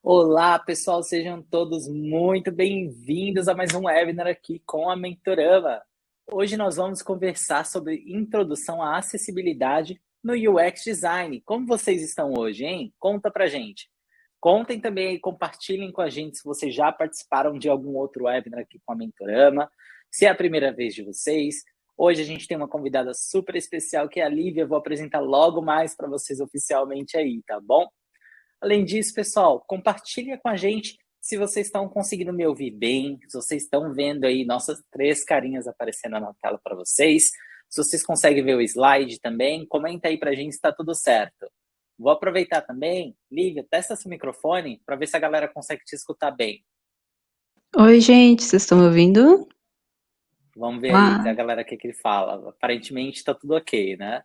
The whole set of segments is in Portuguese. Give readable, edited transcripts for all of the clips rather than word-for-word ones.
Olá, pessoal, sejam todos muito bem-vindos a mais um webinar aqui com a Mentorama. Hoje nós vamos conversar sobre introdução à acessibilidade no UX Design. Como vocês estão hoje, hein? Conta pra gente. Contem também e compartilhem com a gente se vocês já participaram de algum outro webinar aqui com a Mentorama, se é a primeira vez de vocês. Hoje a gente tem uma convidada super especial que é a Lívia, eu vou apresentar logo mais para vocês oficialmente aí, tá bom? Além disso, pessoal, compartilha com a gente se vocês estão conseguindo me ouvir bem, se vocês estão vendo aí nossas três carinhas aparecendo na tela para vocês, se vocês conseguem ver o slide também, comenta aí para a gente se está tudo certo. Vou aproveitar também, Lívia, testa seu microfone para ver se a galera consegue te escutar bem. Oi, gente, vocês estão me ouvindo? Vamos ver aí, a Ah, galera o que ele fala. Aparentemente está tudo ok, né?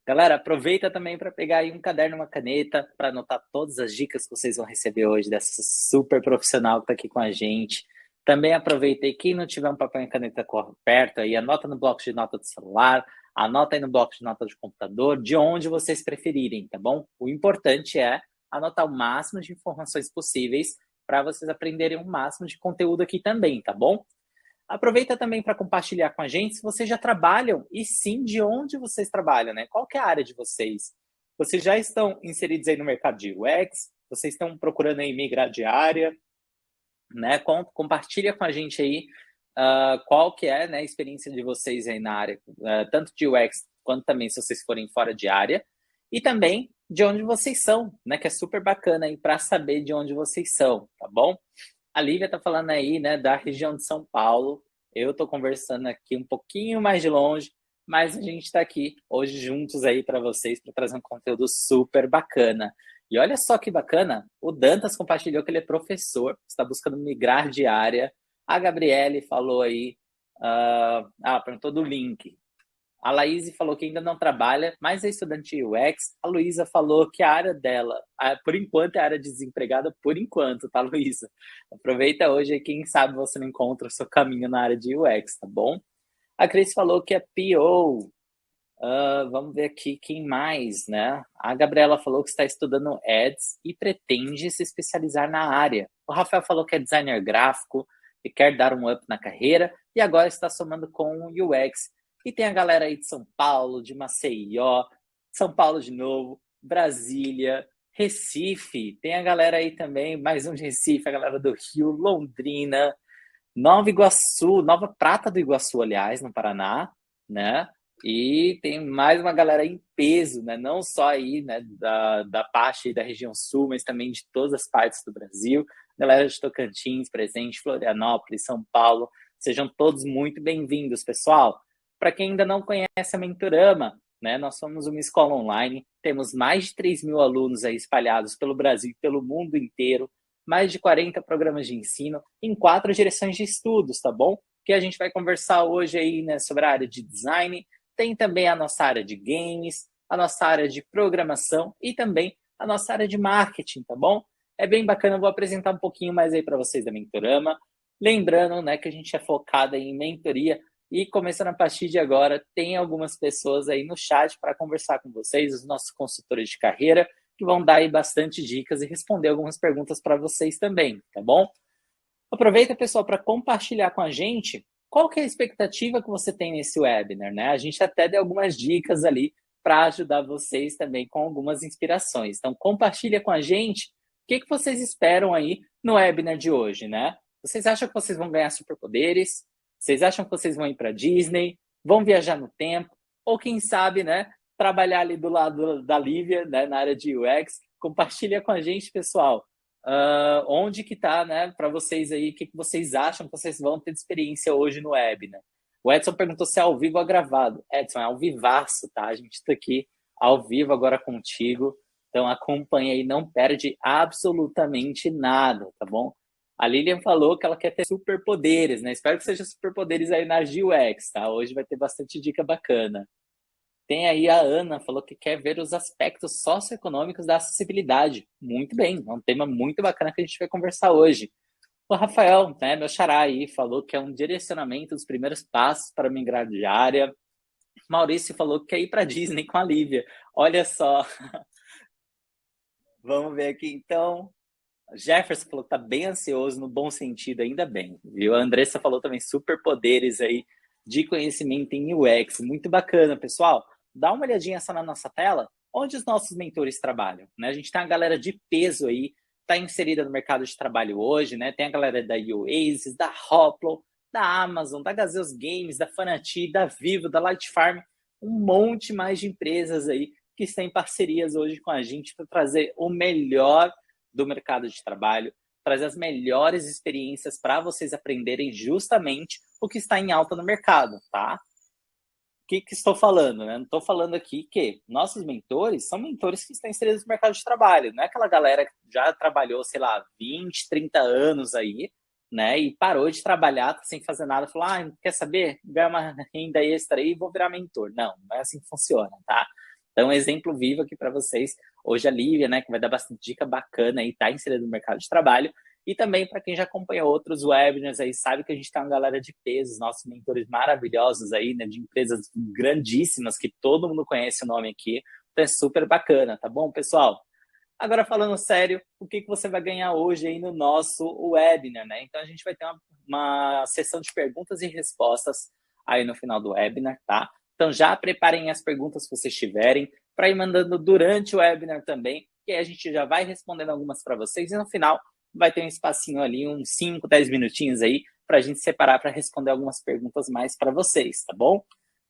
Galera, aproveita também para pegar aí um caderno e uma caneta para anotar todas as dicas que vocês vão receber hoje dessa super profissional que está aqui com a gente. Também aproveita aí, quem não tiver um papel e caneta perto aí, anota no bloco de nota do celular, anota aí no bloco de nota de computador, de onde vocês preferirem, tá bom? O importante é anotar o máximo de informações possíveis para vocês aprenderem o máximo de conteúdo aqui também, tá bom? Aproveita também para compartilhar com a gente se vocês já trabalham e sim de onde vocês trabalham, né? Qual que é a área de vocês? Vocês já estão inseridos aí no mercado de UX? Vocês estão procurando aí migrar de área? Né? Compartilha com a gente aí qual que é, né, a experiência de vocês aí na área, tanto de UX quanto também se vocês forem fora de área. E também de onde vocês são, né? Que é super bacana aí para saber de onde vocês são, tá bom? A Lívia tá falando aí, né, da região de São Paulo. Eu tô conversando aqui um pouquinho mais de longe, mas a gente está aqui hoje juntos aí para vocês para trazer um conteúdo super bacana. E olha só que bacana, o Dantas compartilhou que ele é professor, está buscando migrar de área. A Gabriele falou aí, perguntou do link. A Laís falou que ainda não trabalha, mas é estudante de UX. A Luísa falou que a área dela, por enquanto, é a área de desempregada, por enquanto, tá, Luísa? Aproveita hoje e quem sabe você não encontra o seu caminho na área de UX, tá bom? A Cris falou que é PO. Vamos ver aqui quem mais, né? A Gabriela falou que está estudando Ads e pretende se especializar na área. O Rafael falou que é designer gráfico e quer dar um up na carreira e agora está somando com o UX. E tem a galera aí de São Paulo, de Maceió, São Paulo de novo, Brasília, Recife. Tem a galera aí também, mais um de Recife, a galera do Rio, Londrina, Nova Iguaçu, Nova Prata do Iguaçu, aliás, no Paraná, né? E tem mais uma galera em peso, né? Não só aí, né, da parte da região sul, mas também de todas as partes do Brasil. Galera de Tocantins presente, Florianópolis, São Paulo. Sejam todos muito bem-vindos, pessoal. Para quem ainda não conhece a Mentorama, né, nós somos uma escola online, temos mais de 3 mil alunos aí espalhados pelo Brasil e pelo mundo inteiro, mais de 40 programas de ensino em 4 direções de estudos, tá bom? Que a gente vai conversar hoje aí, né, sobre a área de design, tem também a nossa área de games, a nossa área de programação e também a nossa área de marketing, tá bom? É bem bacana, eu vou apresentar um pouquinho mais aí para vocês da Mentorama. Lembrando, né, que a gente é focada em mentoria e começando a partir de agora, tem algumas pessoas aí no chat para conversar com vocês, os nossos consultores de carreira, que vão dar aí bastante dicas e responder algumas perguntas para vocês também, tá bom? Aproveita, pessoal, para compartilhar com a gente qual que é a expectativa que você tem nesse webinar, né? A gente até deu algumas dicas ali para ajudar vocês também com algumas inspirações. Então, compartilha com a gente o que vocês esperam aí no webinar de hoje, né? Vocês acham que vocês vão ganhar superpoderes? Vocês acham que vocês vão ir para Disney? Vão viajar no tempo? Ou quem sabe, né? Trabalhar ali do lado da Lívia, né, na área de UX. Compartilha com a gente, pessoal. Onde que tá, né, para vocês aí, o que vocês acham que vocês vão ter de experiência hoje no web, né? O Edson perguntou se é ao vivo ou gravado. Edson, é ao vivaço, tá? A gente está aqui ao vivo agora contigo, então acompanha aí, não perde absolutamente nada, tá bom? A Lilian falou que ela quer ter superpoderes, né? Espero que seja superpoderes aí na GUX, tá? Hoje vai ter bastante dica bacana. Tem aí a Ana, falou que quer ver os aspectos socioeconômicos da acessibilidade. Muito bem, é um tema muito bacana que a gente vai conversar hoje. O Rafael, né, meu xará aí, falou que é um direcionamento dos primeiros passos para migrar de área. Maurício falou que quer ir para Disney com a Lívia. Olha só. Vamos ver aqui então. Jefferson falou que tá bem ansioso, no bom sentido, ainda bem, viu? A Andressa falou também superpoderes aí de conhecimento em UX, muito bacana, pessoal. Dá uma olhadinha só na nossa tela, onde os nossos mentores trabalham, né? A gente tem uma galera de peso aí, tá inserida no mercado de trabalho hoje, né? Tem a galera da Oasis, da Hoplo, da Amazon, da Gazeus Games, da Fanati, da Vivo, da Light Farm, um monte mais de empresas aí que estão em parcerias hoje com a gente para trazer o melhor do mercado de trabalho, trazer as melhores experiências para vocês aprenderem justamente o que está em alta no mercado, tá? O que estou falando, né? Não estou falando aqui que nossos mentores são mentores que estão inseridos no mercado de trabalho, não é aquela galera que já trabalhou, sei lá, 20, 30 anos aí, né? E parou de trabalhar sem fazer nada, falou, quer saber? Ganhar uma renda extra aí e vou virar mentor. Não, não é assim que funciona, tá? Então, um exemplo vivo aqui para vocês. Hoje a Lívia, né, que vai dar bastante dica bacana aí, tá inserida no mercado de trabalho. E também para quem já acompanha outros webinars aí, sabe que a gente tem uma galera de pesos, nossos mentores maravilhosos aí, né, de empresas grandíssimas, que todo mundo conhece o nome aqui. Então é super bacana, tá bom, pessoal? Agora, falando sério, o que você vai ganhar hoje aí no nosso webinar, né? Então, a gente vai ter uma sessão de perguntas e respostas aí no final do webinar, tá? Então, já preparem as perguntas que vocês tiverem para ir mandando durante o webinar também, que aí a gente já vai respondendo algumas para vocês e no final vai ter um espacinho ali, uns 5, 10 minutinhos aí, para a gente separar para responder algumas perguntas mais para vocês, tá bom?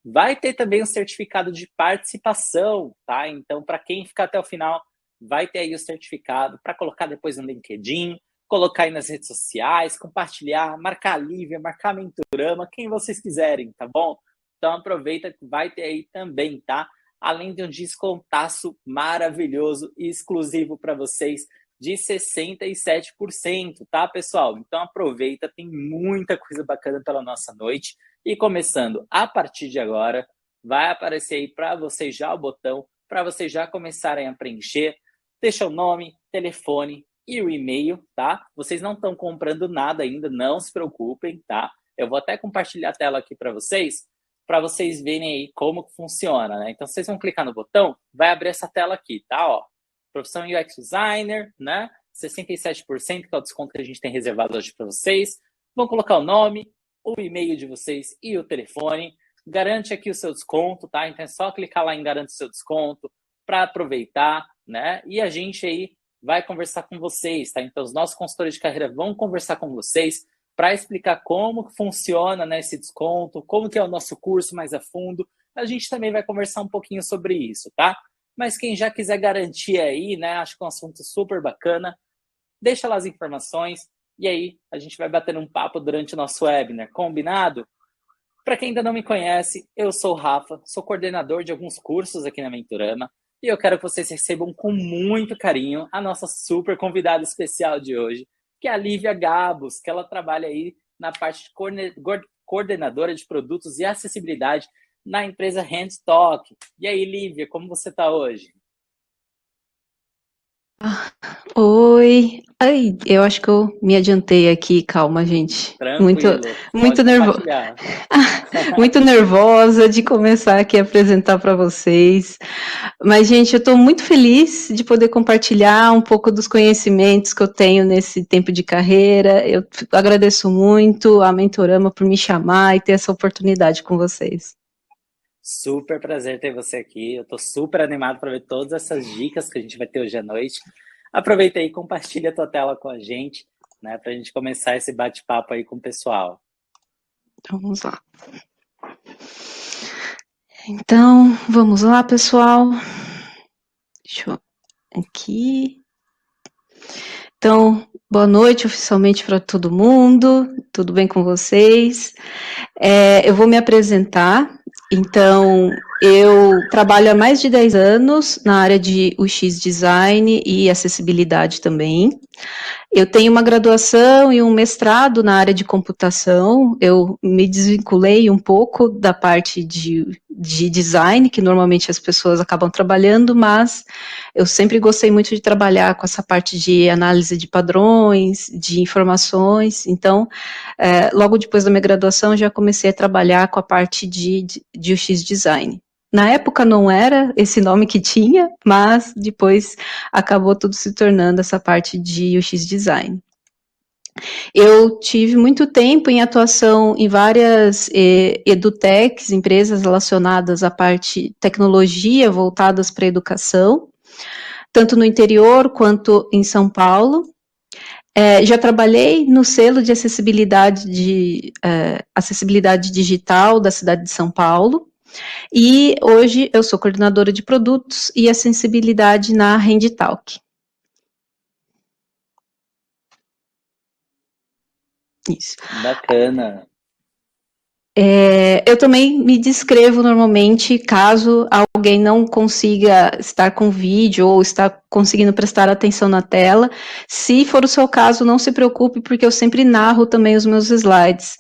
Vai ter também um certificado de participação, tá? Então, para quem ficar até o final, vai ter aí o certificado para colocar depois no LinkedIn, colocar aí nas redes sociais, compartilhar, marcar a Lívia, marcar a Mentorama, quem vocês quiserem, tá bom? Então aproveita que vai ter aí também, tá? Além de um descontaço maravilhoso e exclusivo para vocês de 67%, tá, pessoal? Então aproveita, tem muita coisa bacana pela nossa noite. E começando a partir de agora, vai aparecer aí para vocês já o botão, para vocês já começarem a preencher. Deixa o nome, telefone e o e-mail, tá? Vocês não estão comprando nada ainda, não se preocupem, tá? Eu vou até compartilhar a tela aqui para vocês verem aí como que funciona, né? Então, vocês vão clicar no botão, vai abrir essa tela aqui, tá? Ó, profissão UX Designer, né? 67%, que é o desconto que a gente tem reservado hoje para vocês. Vão colocar o nome, o e-mail de vocês e o telefone. Garante aqui o seu desconto, tá? Então, é só clicar lá em garante o seu desconto para aproveitar, né? E a gente aí vai conversar com vocês, tá? Então, os nossos consultores de carreira vão conversar com vocês para explicar como funciona, né, esse desconto, como que é o nosso curso mais a fundo. A gente também vai conversar um pouquinho sobre isso, tá? Mas quem já quiser garantir aí, né, acho que é um assunto super bacana, deixa lá as informações e aí a gente vai batendo um papo durante o nosso webinar, combinado? Para quem ainda não me conhece, eu sou o Rafa, sou coordenador de alguns cursos aqui na Mentorama e eu quero que vocês recebam com muito carinho a nossa super convidada especial de hoje, que é a Lívia Gabos, que ela trabalha aí na parte de coordenadora de produtos e acessibilidade na empresa Handstock. E aí, Lívia, como você está hoje? Oi. Ai, eu acho que eu me adiantei aqui, calma, gente. Tranquilo, Muito nervosa. Muito nervosa de começar aqui a apresentar para vocês. Mas, gente, eu estou muito feliz de poder compartilhar um pouco dos conhecimentos que eu tenho nesse tempo de carreira. Eu agradeço muito a Mentorama por me chamar e ter essa oportunidade com vocês. Super prazer ter você aqui. Eu estou super animado para ver todas essas dicas que a gente vai ter hoje à noite. Aproveita aí e compartilha a tua tela com a gente, né, para a gente começar esse bate-papo aí com o pessoal. Então, vamos lá. Então, vamos lá, pessoal. Deixa eu aqui. Então, boa noite oficialmente para todo mundo. Tudo bem com vocês? Eu vou me apresentar. Então, eu trabalho há mais de 10 anos na área de UX Design e acessibilidade também. Eu tenho uma graduação e um mestrado na área de computação. Eu me desvinculei um pouco da parte de design, que normalmente as pessoas acabam trabalhando, mas eu sempre gostei muito de trabalhar com essa parte de análise de padrões, de informações. Então, logo depois da minha graduação, já comecei a trabalhar com a parte de UX Design. Na época não era esse nome que tinha, mas depois acabou tudo se tornando essa parte de UX Design. Eu tive muito tempo em atuação em várias edutechs, empresas relacionadas à parte tecnologia voltadas para a educação, tanto no interior quanto em São Paulo. Já trabalhei no selo de acessibilidade digital da cidade de São Paulo, e hoje eu sou coordenadora de produtos e acessibilidade na Handitalk. Isso. Bacana. Eu também me descrevo normalmente caso alguém não consiga estar com vídeo ou estar conseguindo prestar atenção na tela. Se for o seu caso, não se preocupe, porque eu sempre narro também os meus slides.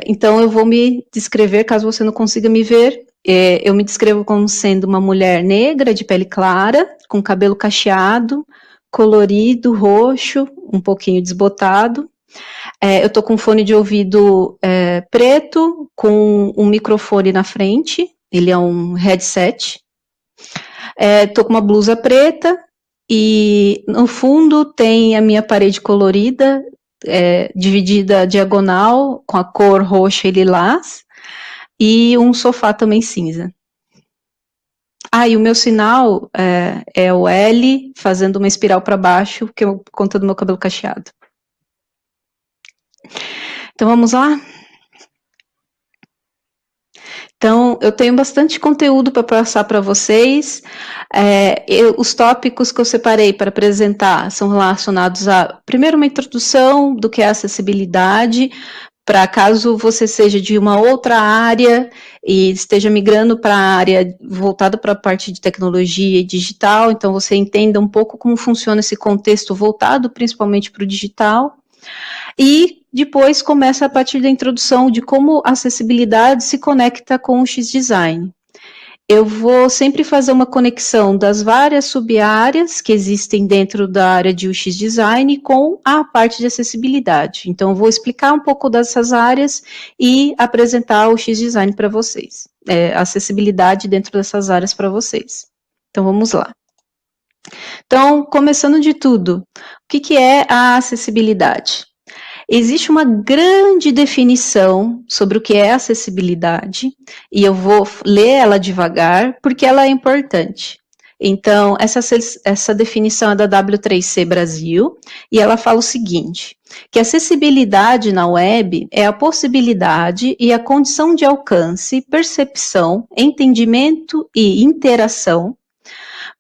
Então, eu vou me descrever, caso você não consiga me ver. Eu me descrevo como sendo uma mulher negra, de pele clara, com cabelo cacheado, colorido, roxo, um pouquinho desbotado. Eu estou com fone de ouvido preto, com um microfone na frente, ele é um headset. Estou com uma blusa preta, e no fundo tem a minha parede colorida, dividida diagonal, com a cor roxa e lilás, e um sofá também cinza. E o meu sinal é o L, fazendo uma espiral para baixo, que é por conta do meu cabelo cacheado. Então, vamos lá? Então, eu tenho bastante conteúdo para passar para vocês. Os tópicos que eu separei para apresentar são relacionados a, primeiro, uma introdução do que é acessibilidade, para caso você seja de uma outra área e esteja migrando para a área voltada para a parte de tecnologia e digital, então você entenda um pouco como funciona esse contexto voltado principalmente para o digital. E depois começa a partir da introdução de como a acessibilidade se conecta com o X-Design. Eu vou sempre fazer uma conexão das várias sub-áreas que existem dentro da área de UX Design com a parte de acessibilidade. Então, eu vou explicar um pouco dessas áreas e apresentar o UX Design para vocês. A acessibilidade dentro dessas áreas para vocês. Então, vamos lá. Então, começando de tudo, o que é a acessibilidade? Existe uma grande definição sobre o que é acessibilidade, e eu vou ler ela devagar, porque ela é importante. Então, essa definição é da W3C Brasil, e ela fala o seguinte, que acessibilidade na web é a possibilidade e a condição de alcance, percepção, entendimento e interação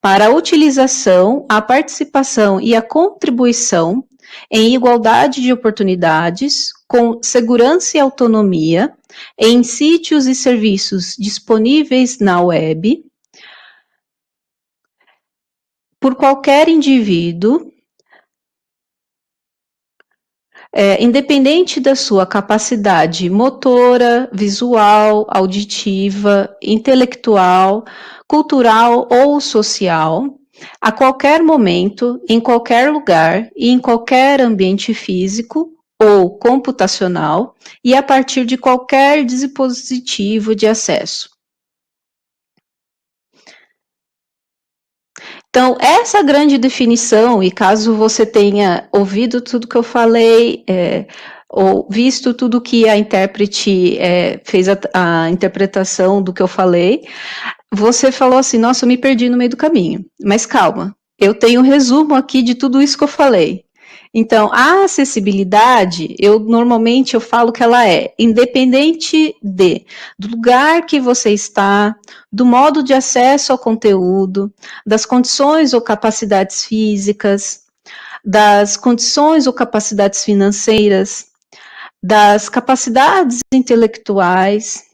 para a utilização, a participação e a contribuição em igualdade de oportunidades, com segurança e autonomia, em sítios e serviços disponíveis na web, por qualquer indivíduo, independente da sua capacidade motora, visual, auditiva, intelectual, cultural ou social, a qualquer momento, em qualquer lugar e em qualquer ambiente físico ou computacional e a partir de qualquer dispositivo de acesso. Então, essa grande definição, e caso você tenha ouvido tudo que eu falei, ou visto tudo que a intérprete fez a interpretação do que eu falei, você falou assim, nossa, eu me perdi no meio do caminho. Mas calma, eu tenho um resumo aqui de tudo isso que eu falei. Então, a acessibilidade, normalmente eu falo que ela é independente do lugar que você está, do modo de acesso ao conteúdo, das condições ou capacidades físicas, das condições ou capacidades financeiras, das capacidades intelectuais,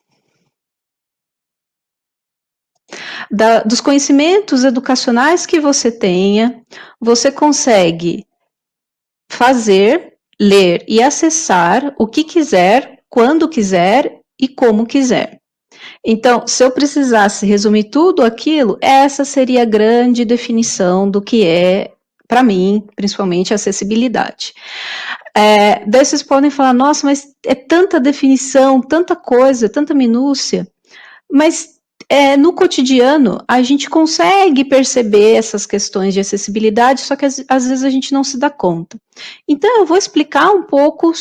dos conhecimentos educacionais que você tenha, você consegue fazer, ler e acessar o que quiser, quando quiser e como quiser. Então, se eu precisasse resumir tudo aquilo, essa seria a grande definição do que é, para mim, principalmente, acessibilidade. Daí vocês podem falar, nossa, mas é tanta definição, tanta coisa, tanta minúcia, mas no cotidiano, a gente consegue perceber essas questões de acessibilidade, só que às vezes a gente não se dá conta. Então, eu vou explicar um pouco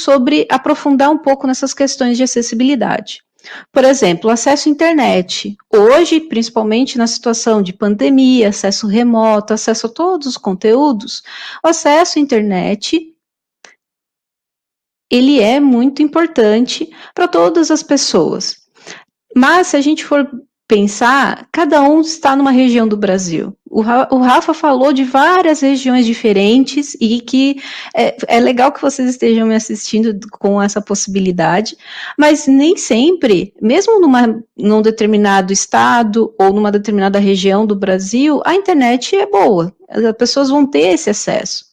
aprofundar um pouco nessas questões de acessibilidade. Por exemplo, acesso à internet. Hoje, principalmente na situação de pandemia, acesso remoto, acesso a todos os conteúdos, o acesso à internet, ele é muito importante para todas as pessoas. Mas, se a gente for pensar, cada um está numa região do Brasil. O Rafa falou de várias regiões diferentes e que é legal que vocês estejam me assistindo com essa possibilidade, mas nem sempre, mesmo num determinado estado ou numa determinada região do Brasil, a internet é boa. As pessoas vão ter esse acesso.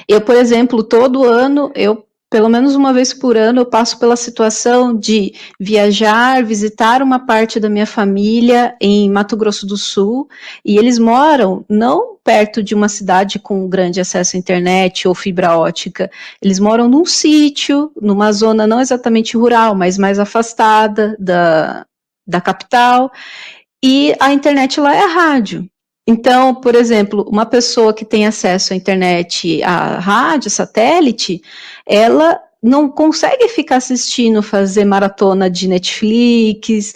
Eu, por exemplo, todo ano, pelo menos uma vez por ano, eu passo pela situação de viajar, visitar uma parte da minha família em Mato Grosso do Sul, e eles moram não perto de uma cidade com grande acesso à internet ou fibra ótica, eles moram num sítio, numa zona não exatamente rural, mas mais afastada da capital, e a internet lá é a rádio. Então, por exemplo, uma pessoa que tem acesso à internet, à rádio, satélite, ela não consegue ficar assistindo, fazer maratona de Netflix,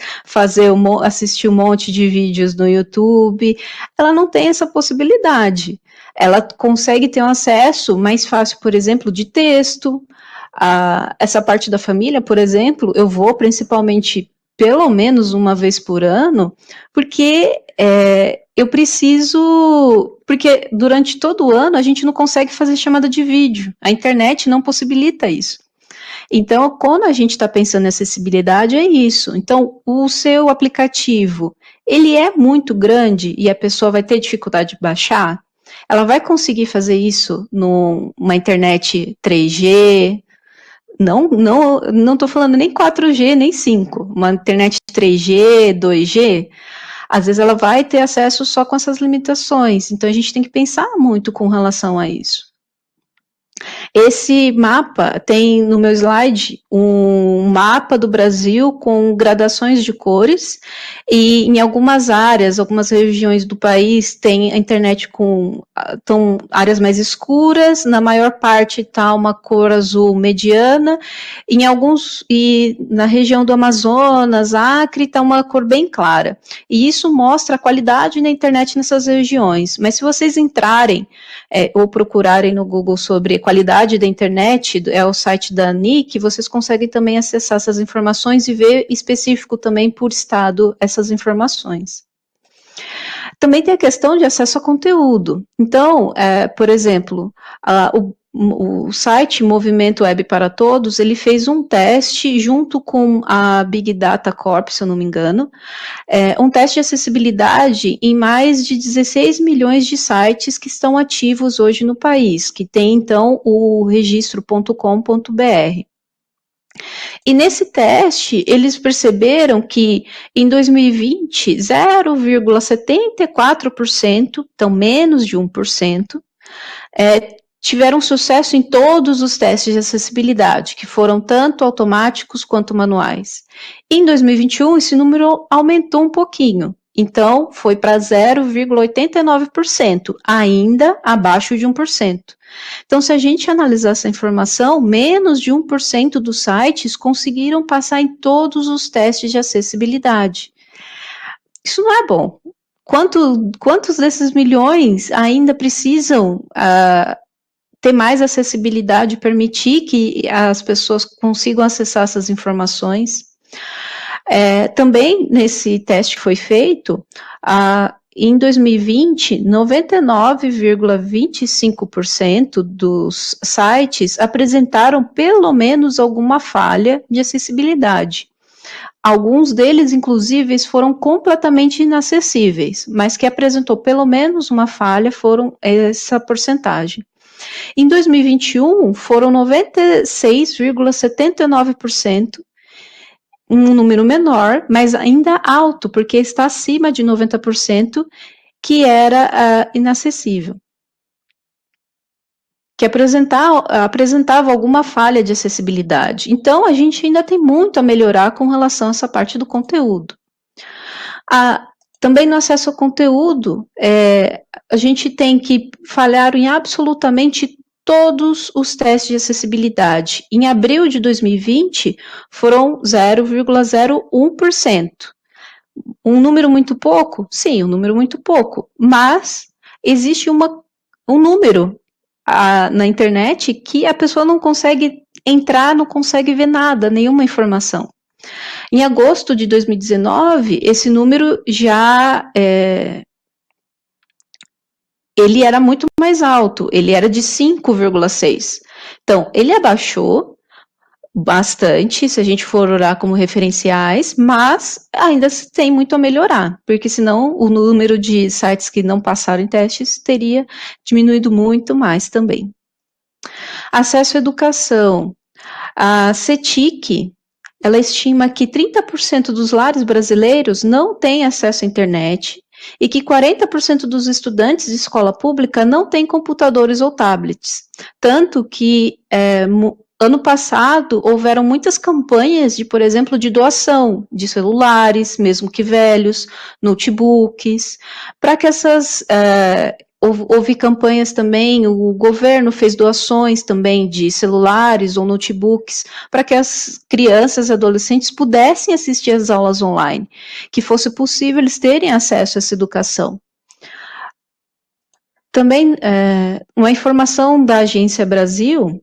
assistir um monte de vídeos no YouTube. Ela não tem essa possibilidade. Ela consegue ter um acesso mais fácil, por exemplo, de texto. Essa parte da família, por exemplo, eu vou principalmente pelo menos uma vez por ano, porque eu preciso, porque durante todo o ano a gente não consegue fazer chamada de vídeo, a internet não possibilita isso. Então, quando a gente está pensando em acessibilidade, é isso. Então, o seu aplicativo, ele é muito grande e a pessoa vai ter dificuldade de baixar? Ela vai conseguir fazer isso numa internet 3G, não estou falando nem 4G, nem 5. Uma internet 3G, 2G, às vezes ela vai ter acesso só com essas limitações. Então a gente tem que pensar muito com relação a isso. Esse mapa tem no meu slide um mapa do Brasil com gradações de cores, e em algumas áreas, algumas regiões do país tem a internet com áreas mais escuras, na maior parte está uma cor azul mediana, e na região do Amazonas, Acre, está uma cor bem clara. E isso mostra a qualidade da internet nessas regiões. Mas se vocês entrarem ou procurarem no Google sobre qualidade da internet, é o site da ANIC, vocês conseguem também acessar essas informações e ver específico também por estado essas informações. Também tem a questão de acesso a conteúdo. Então, por exemplo, o site Movimento Web para Todos, ele fez um teste junto com a Big Data Corp, se eu não me engano, um teste de acessibilidade em mais de 16 milhões de sites que estão ativos hoje no país, que tem então o registro.com.br. E nesse teste, eles perceberam que em 2020, 0,74%, então menos de 1%, tiveram sucesso em todos os testes de acessibilidade, que foram tanto automáticos quanto manuais. Em 2021, esse número aumentou um pouquinho, então foi para 0,89%, ainda abaixo de 1%. Então, se a gente analisar essa informação, menos de 1% dos sites conseguiram passar em todos os testes de acessibilidade. Isso não é bom. Quantos desses milhões ainda precisam ter mais acessibilidade, permitir que as pessoas consigam acessar essas informações? Também nesse teste que foi feito, em 2020, 99,25% dos sites apresentaram pelo menos alguma falha de acessibilidade. Alguns deles, inclusive, foram completamente inacessíveis, mas que apresentou pelo menos uma falha foram essa porcentagem. Em 2021, foram 96,79%, um número menor, mas ainda alto, porque está acima de 90%, que era inacessível, que apresentava alguma falha de acessibilidade. Então, a gente ainda tem muito a melhorar com relação a essa parte do conteúdo. Também no acesso ao conteúdo, a gente tem que falhar em absolutamente todos os testes de acessibilidade. Em abril de 2020, foram 0,01%. Um número muito pouco? Sim, um número muito pouco. Mas existe um número na internet que a pessoa não consegue entrar, não consegue ver nada, nenhuma informação. Em agosto de 2019, esse número já ele era muito mais alto, ele era de 5,6. Então, ele abaixou bastante, se a gente for olhar como referenciais, mas ainda tem muito a melhorar, porque senão o número de sites que não passaram em testes teria diminuído muito mais também. Acesso à educação. A CETIC, ela estima que 30% dos lares brasileiros não têm acesso à internet e que 40% dos estudantes de escola pública não têm computadores ou tablets. Tanto que ano passado houveram muitas campanhas de, por exemplo, de doação de celulares, mesmo que velhos, notebooks, para que essas houve campanhas também, o governo fez doações também de celulares ou notebooks para que as crianças e adolescentes pudessem assistir às aulas online, que fosse possível eles terem acesso a essa educação. Também, uma informação da Agência Brasil,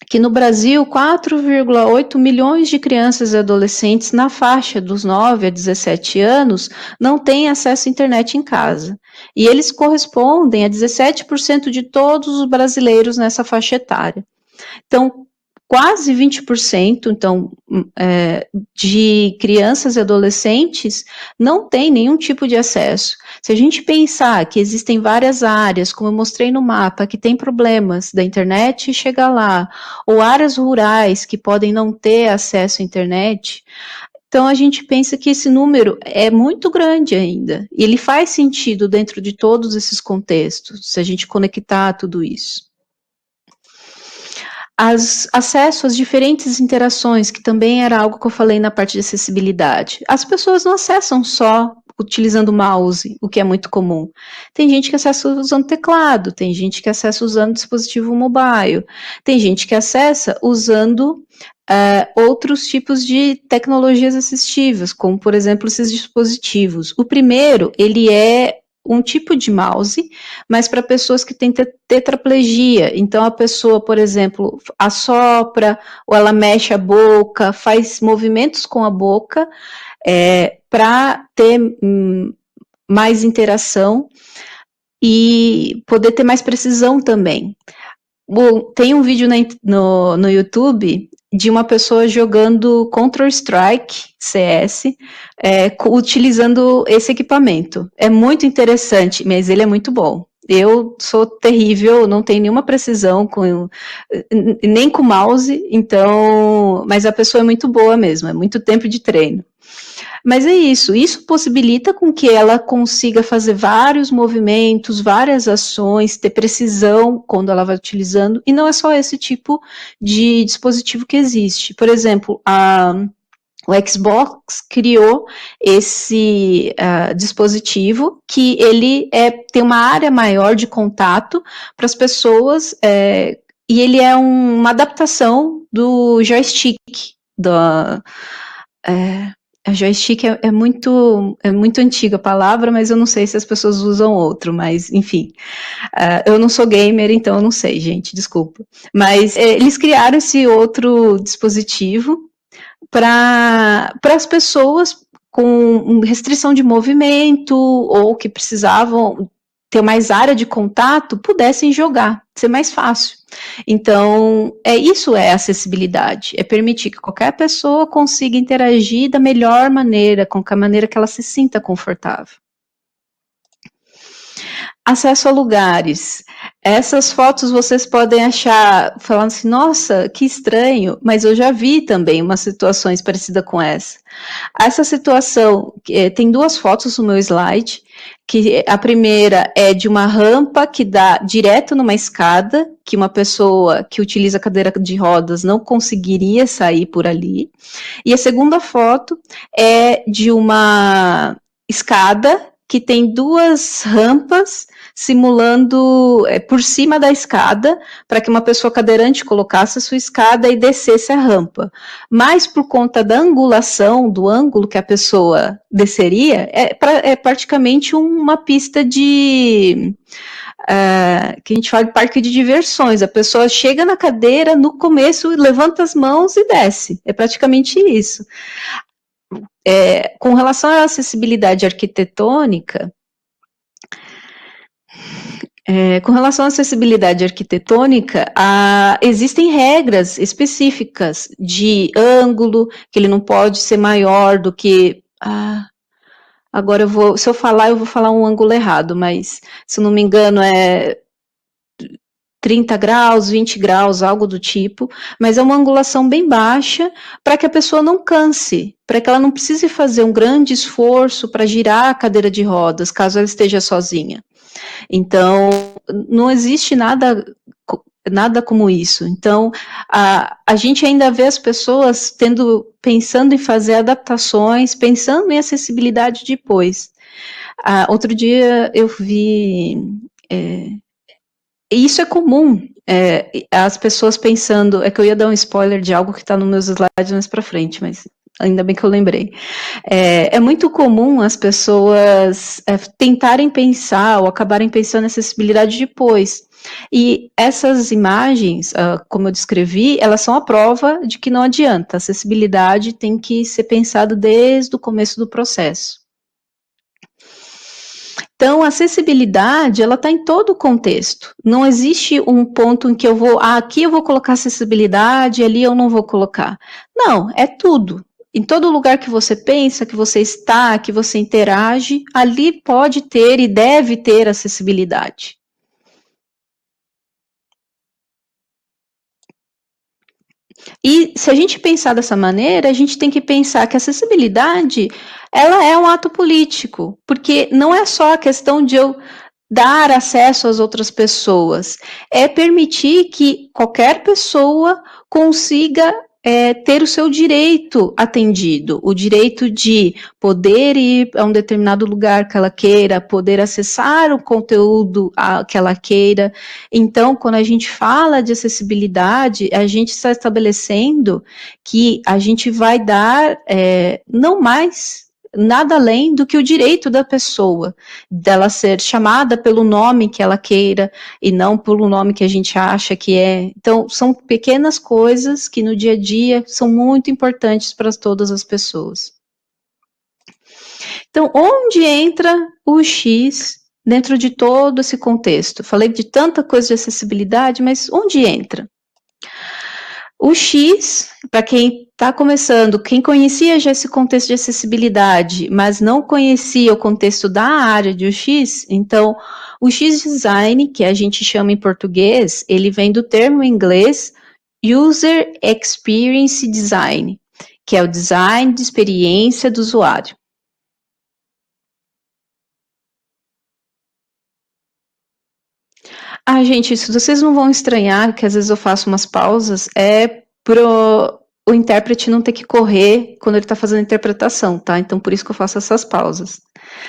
que no Brasil, 4,8 milhões de crianças e adolescentes na faixa dos 9 a 17 anos não têm acesso à internet em casa. E eles correspondem a 17% de todos os brasileiros nessa faixa etária. Então, quase 20% de crianças e adolescentes não têm nenhum tipo de acesso. Se a gente pensar que existem várias áreas, como eu mostrei no mapa, que tem problemas da internet chegar lá, ou áreas rurais que podem não ter acesso à internet, então a gente pensa que esse número é muito grande ainda. E ele faz sentido dentro de todos esses contextos, se a gente conectar tudo isso. Acesso às diferentes interações, que também era algo que eu falei na parte de acessibilidade. As pessoas não acessam só utilizando o mouse, o que é muito comum. Tem gente que acessa usando teclado, tem gente que acessa usando dispositivo mobile, tem gente que acessa usando outros tipos de tecnologias assistivas, como, por exemplo, esses dispositivos. O primeiro, ele é um tipo de mouse, mas para pessoas que têm tetraplegia. Então, a pessoa, por exemplo, assopra, ou ela mexe a boca, faz movimentos com a boca, para ter mais interação e poder ter mais precisão também. Bom, tem um vídeo no YouTube de uma pessoa jogando Counter-Strike CS, utilizando esse equipamento. É muito interessante, mas ele é muito bom. Eu sou terrível, não tenho nenhuma precisão nem com mouse, então, mas a pessoa é muito boa mesmo, é muito tempo de treino. Mas é isso possibilita com que ela consiga fazer vários movimentos, várias ações, ter precisão quando ela vai utilizando, e não é só esse tipo de dispositivo que existe. Por exemplo, o Xbox criou esse dispositivo que ele tem uma área maior de contato para as pessoas, e ele é uma adaptação do joystick, a joystick é muito antiga a palavra, mas eu não sei se as pessoas usam outro, mas enfim. Eu não sou gamer, então eu não sei, gente, desculpa. Mas eles criaram esse outro dispositivo para as pessoas com restrição de movimento ou que precisavam ter mais área de contato, pudessem jogar, ser mais fácil. Então, isso é acessibilidade, é permitir que qualquer pessoa consiga interagir da melhor maneira, com a maneira que ela se sinta confortável. Acesso a lugares. Essas fotos vocês podem achar, falando assim, nossa, que estranho, mas eu já vi também umas situações parecidas com essa. Essa situação, tem duas fotos no meu slide, que a primeira é de uma rampa que dá direto numa escada, que uma pessoa que utiliza cadeira de rodas não conseguiria sair por ali. E a segunda foto é de uma escada que tem duas rampas simulando por cima da escada, para que uma pessoa cadeirante colocasse a sua escada e descesse a rampa. Mas por conta da angulação, do ângulo que a pessoa desceria, é praticamente uma pista de... que a gente fala de parque de diversões. A pessoa chega na cadeira, no começo, levanta as mãos e desce. É praticamente isso. Com relação à acessibilidade arquitetônica, existem regras específicas de ângulo, que ele não pode ser maior do que... agora se eu vou falar um ângulo errado, mas se eu não me engano é 30 graus, 20 graus, algo do tipo, mas é uma angulação bem baixa para que a pessoa não canse, para que ela não precise fazer um grande esforço para girar a cadeira de rodas, caso ela esteja sozinha. Então, não existe nada como isso. Então, a gente ainda vê as pessoas pensando em fazer adaptações, pensando em acessibilidade depois. Outro dia eu vi... isso é comum, as pessoas pensando... É que eu ia dar um spoiler de algo que está nos meus slides mais para frente, mas... Ainda bem que eu lembrei. É muito comum as pessoas tentarem pensar ou acabarem pensando em acessibilidade depois. E essas imagens, como eu descrevi, elas são a prova de que não adianta. A acessibilidade tem que ser pensada desde o começo do processo. Então, a acessibilidade, ela está em todo o contexto. Não existe um ponto em que eu vou... aqui eu vou colocar acessibilidade, ali eu não vou colocar. Não, é tudo. Em todo lugar que você pensa, que você está, que você interage, ali pode ter e deve ter acessibilidade. E se a gente pensar dessa maneira, a gente tem que pensar que a acessibilidade, ela é um ato político, porque não é só a questão de eu dar acesso às outras pessoas, é permitir que qualquer pessoa consiga ter o seu direito atendido, o direito de poder ir a um determinado lugar que ela queira, poder acessar o conteúdo que ela queira. Então, quando a gente fala de acessibilidade, a gente está estabelecendo que a gente vai dar não mais nada além do que o direito da pessoa, dela ser chamada pelo nome que ela queira e não pelo nome que a gente acha que é. Então, são pequenas coisas que no dia a dia são muito importantes para todas as pessoas. Então, onde entra o X dentro de todo esse contexto? Falei de tanta coisa de acessibilidade, mas onde entra? O X, para quem está começando, quem conhecia já esse contexto de acessibilidade, mas não conhecia o contexto da área de UX, então o X-Design, que a gente chama em português, ele vem do termo em inglês User Experience Design, que é o design de experiência do usuário. Gente, isso vocês não vão estranhar, que às vezes eu faço umas pausas, pro o intérprete não ter que correr quando ele está fazendo a interpretação, tá? Então, por isso que eu faço essas pausas.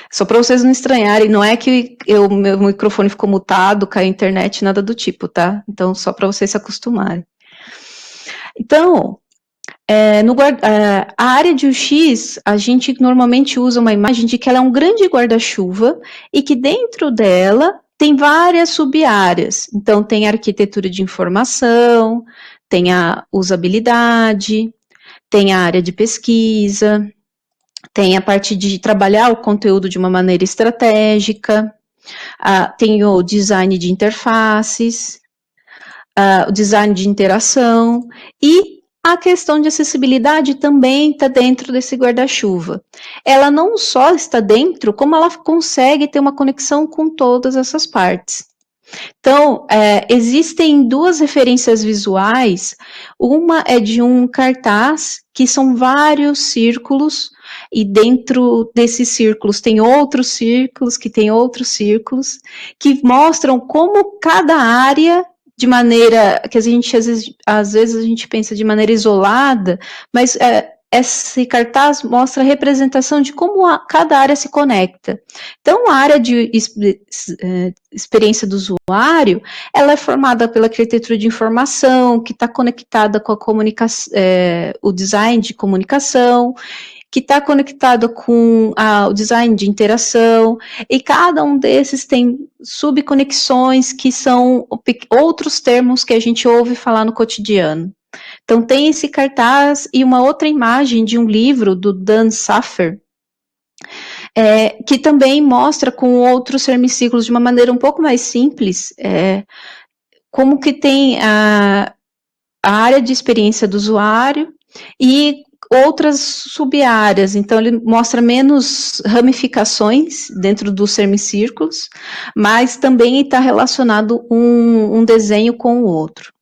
Só para vocês não estranharem, não é que meu microfone ficou mutado, caiu a internet, nada do tipo, tá? Então, só para vocês se acostumarem. Então, a área de UX, a gente normalmente usa uma imagem de que ela é um grande guarda-chuva e que dentro dela tem várias sub-áreas. Então, tem a arquitetura de informação, tem a usabilidade, tem a área de pesquisa, tem a parte de trabalhar o conteúdo de uma maneira estratégica, tem o design de interfaces, o design de interação, e a questão de acessibilidade também está dentro desse guarda-chuva. Ela não só está dentro, como ela consegue ter uma conexão com todas essas partes. Então, existem duas referências visuais, uma é de um cartaz, que são vários círculos, e dentro desses círculos tem outros círculos, que tem outros círculos, que mostram como cada área, de maneira que a gente, às vezes a gente pensa de maneira isolada, mas esse cartaz mostra a representação de como cada área se conecta. Então, a área de experiência do usuário, ela é formada pela arquitetura de informação, que está conectada com a comunicação, o design de comunicação, que está conectado com o design de interação, e cada um desses tem subconexões que são outros termos que a gente ouve falar no cotidiano. Então tem esse cartaz e uma outra imagem de um livro do Dan Saffer, que também mostra com outros semicírculos de uma maneira um pouco mais simples, como que tem a área de experiência do usuário e outras sub-áreas, então ele mostra menos ramificações dentro dos semicírculos, mas também está relacionado um desenho com o outro.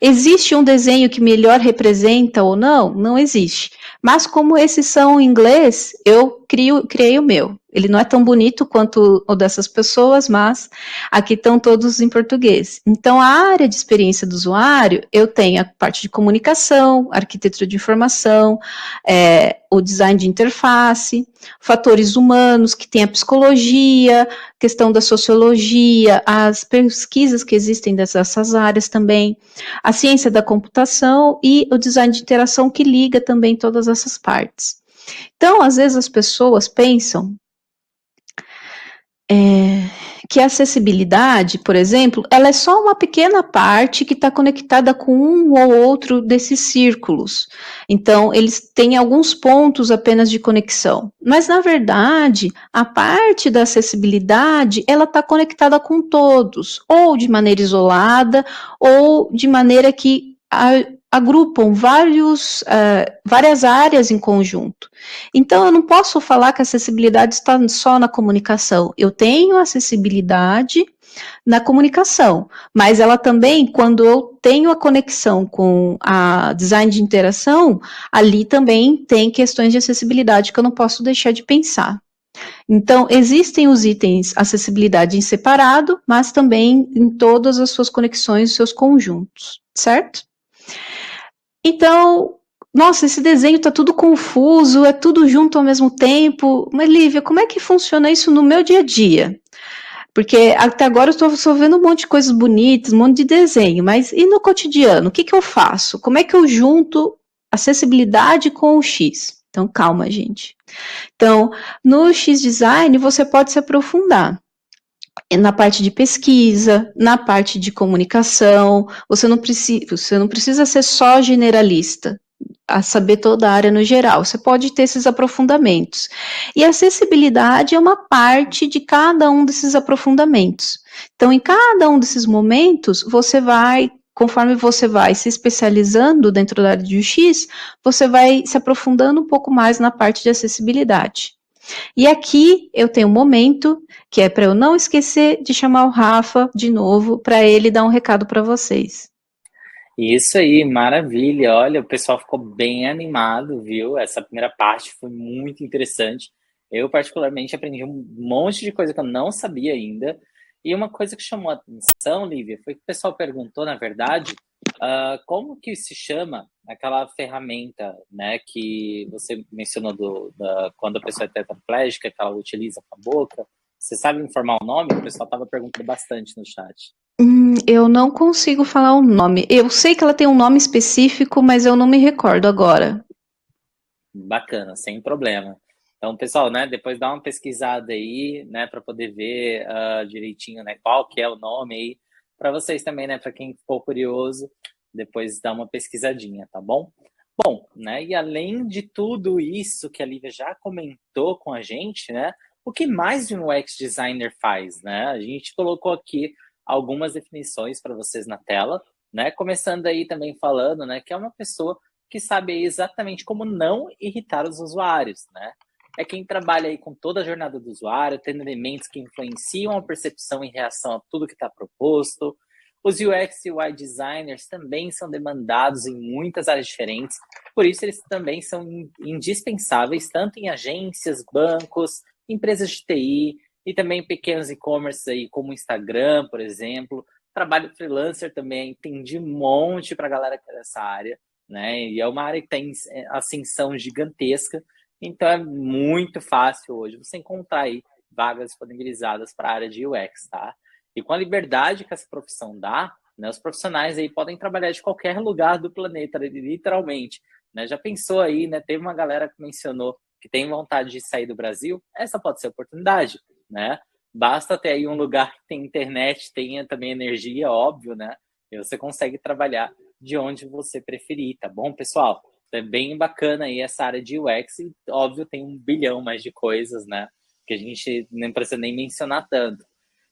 Existe um desenho que melhor representa ou não? Não existe. Mas como esses são em inglês, eu criei o meu. Ele não é tão bonito quanto o dessas pessoas, mas aqui estão todos em português. Então, a área de experiência do usuário, eu tenho a parte de comunicação, arquitetura de informação, o design de interface, fatores humanos, que tem a psicologia, questão da sociologia, as pesquisas que existem dessas áreas também, a ciência da computação e o design de interação que liga também todas essas partes. Então, às vezes as pessoas pensam que a acessibilidade, por exemplo, ela é só uma pequena parte que está conectada com um ou outro desses círculos. Então, eles têm alguns pontos apenas de conexão. Mas, na verdade, a parte da acessibilidade, ela está conectada com todos, ou de maneira isolada, ou de maneira que agrupam várias áreas em conjunto. Então, eu não posso falar que a acessibilidade está só na comunicação. Eu tenho acessibilidade na comunicação, mas ela também, quando eu tenho a conexão com a design de interação, ali também tem questões de acessibilidade que eu não posso deixar de pensar. Então, existem os itens acessibilidade em separado, mas também em todas as suas conexões, os seus conjuntos, certo? Então, nossa, esse desenho tá tudo confuso, é tudo junto ao mesmo tempo. Mas, Lívia, como é que funciona isso no meu dia a dia? Porque até agora eu estou só vendo um monte de coisas bonitas, um monte de desenho, mas e no cotidiano? O que eu faço? Como é que eu junto acessibilidade com o X? Então, calma, gente. Então, no X Design, você pode se aprofundar na parte de pesquisa, na parte de comunicação, você não precisa ser só generalista, a saber toda a área no geral, você pode ter esses aprofundamentos. E a acessibilidade é uma parte de cada um desses aprofundamentos. Então, em cada um desses momentos, conforme você vai se especializando dentro da área de UX, você vai se aprofundando um pouco mais na parte de acessibilidade. E aqui eu tenho um momento que é para eu não esquecer de chamar o Rafa de novo para ele dar um recado para vocês. Isso aí, maravilha. Olha, o pessoal ficou bem animado, viu? Essa primeira parte foi muito interessante. Eu, particularmente, aprendi um monte de coisa que eu não sabia ainda. E uma coisa que chamou a atenção, Lívia, foi que o pessoal perguntou, na verdade, como que se chama aquela ferramenta, né, que você mencionou quando a pessoa é tetraplégica, que ela utiliza com a boca. Você sabe informar o nome? O pessoal estava perguntando bastante no chat. Eu não consigo falar o nome. Eu sei que ela tem um nome específico, mas eu não me recordo agora. Bacana, sem problema. Então, pessoal, né, depois dá uma pesquisada aí, né, para poder ver direitinho, né, qual que é o nome aí, para vocês também, né, para quem ficou curioso, depois dá uma pesquisadinha, tá bom? Bom, né, e além de tudo isso que a Lívia já comentou com a gente, né, o que mais um UX designer faz, né? A gente colocou aqui algumas definições para vocês na tela, né, começando aí também falando, né, que é uma pessoa que sabe exatamente como não irritar os usuários, né? É quem trabalha aí com toda a jornada do usuário, tendo elementos que influenciam a percepção em reação a tudo que está proposto. Os UX e UI designers também são demandados em muitas áreas diferentes, por isso eles também são indispensáveis, tanto em agências, bancos, empresas de TI e também pequenos e-commerce aí, como o Instagram, por exemplo. Trabalho freelancer também, tem de monte para a galera que é dessa área. né? E é uma área que tem ascensão gigantesca, então é muito fácil hoje você encontrar aí vagas disponibilizadas para a área de UX, tá? E com a liberdade que essa profissão dá, né, os profissionais aí podem trabalhar de qualquer lugar do planeta, literalmente, né? Já pensou aí, né? Teve uma galera que mencionou que tem vontade de sair do Brasil, essa pode ser a oportunidade, né? Basta ter aí um lugar que tem internet, tenha também energia, óbvio, né? E você consegue trabalhar de onde você preferir, tá bom, pessoal? É bem bacana aí essa área de UX e, óbvio, tem 1 bilhão mais de coisas, né? Que a gente não precisa nem mencionar tanto.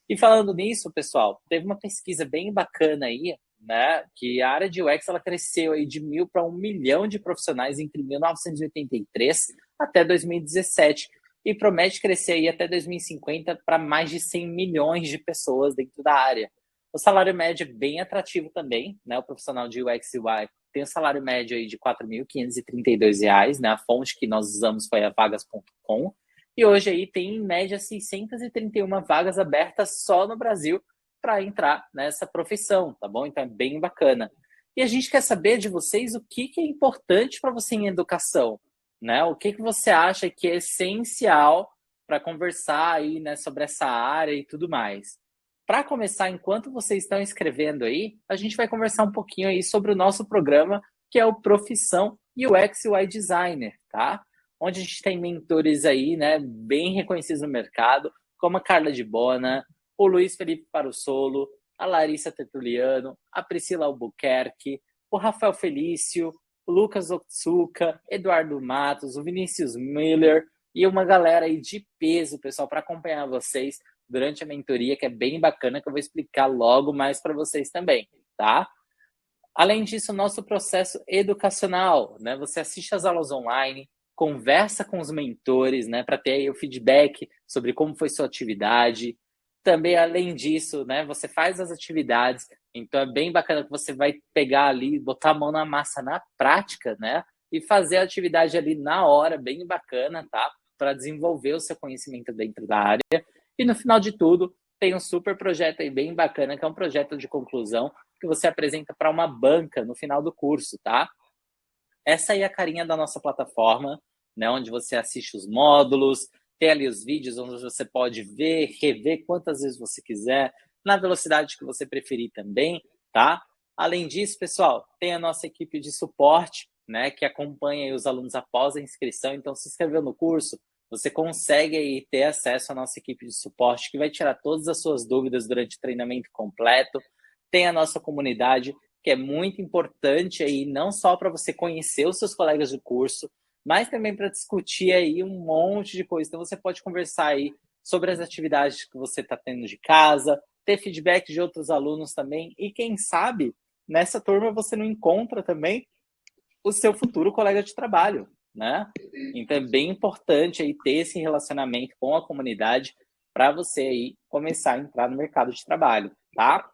E falando nisso, pessoal, teve uma pesquisa bem bacana aí, né? Que a área de UX ela cresceu aí de 1.000 para 1 milhão de profissionais entre 1983 até 2017 e promete crescer aí até 2050 para mais de 100 milhões de pessoas dentro da área. O salário médio é bem atrativo também, né? O profissional de UX e UI tem um salário médio aí de R$ 4.532, né? A fonte que nós usamos foi a vagas.com. E hoje aí tem em média 631 vagas abertas só no Brasil para entrar nessa profissão, tá bom? Então é bem bacana. E a gente quer saber de vocês o que é importante para você em educação, né? O que você acha que é essencial para conversar aí, né, sobre essa área e tudo mais. Para começar, enquanto vocês estão escrevendo aí, a gente vai conversar um pouquinho aí sobre o nosso programa, que é o Profissão UX UI Designer, tá? Onde a gente tem mentores aí, né, bem reconhecidos no mercado, como a Carla de Bona, o Luiz Felipe Parussolo, a Larissa Tertuliano, a Priscila Albuquerque, o Rafael Felício, o Lucas Otsuka, Eduardo Matos, o Vinícius Miller e uma galera aí de peso, pessoal, para acompanhar vocês durante a mentoria, que é bem bacana, que eu vou explicar logo mais para vocês também, tá? Além disso, o nosso processo educacional, né? Você assiste as aulas online, conversa com os mentores, né, para ter aí o feedback sobre como foi sua atividade. Também, além disso, né, você faz as atividades, então é bem bacana que você vai pegar ali, botar a mão na massa na prática, né, e fazer a atividade ali na hora, bem bacana, tá? Para desenvolver o seu conhecimento dentro da área. E no final de tudo, tem um super projeto aí bem bacana, que é um projeto de conclusão que você apresenta para uma banca no final do curso, tá? Essa aí é a carinha da nossa plataforma, né, onde você assiste os módulos, tem ali os vídeos onde você pode ver, rever quantas vezes você quiser, na velocidade que você preferir também, tá? Além disso, pessoal, tem a nossa equipe de suporte, né, que acompanha os alunos após a inscrição. Então, se inscreveu no curso, você consegue aí ter acesso à nossa equipe de suporte, que vai tirar todas as suas dúvidas durante o treinamento completo. Tem a nossa comunidade, que é muito importante aí, não só para você conhecer os seus colegas de curso, mas também para discutir aí um monte de coisa. Então, você pode conversar aí sobre as atividades que você está tendo de casa, ter feedback de outros alunos também, e quem sabe, nessa turma você não encontra também o seu futuro colega de trabalho, né? Então, é bem importante aí ter esse relacionamento com a comunidade para você aí começar a entrar no mercado de trabalho, tá?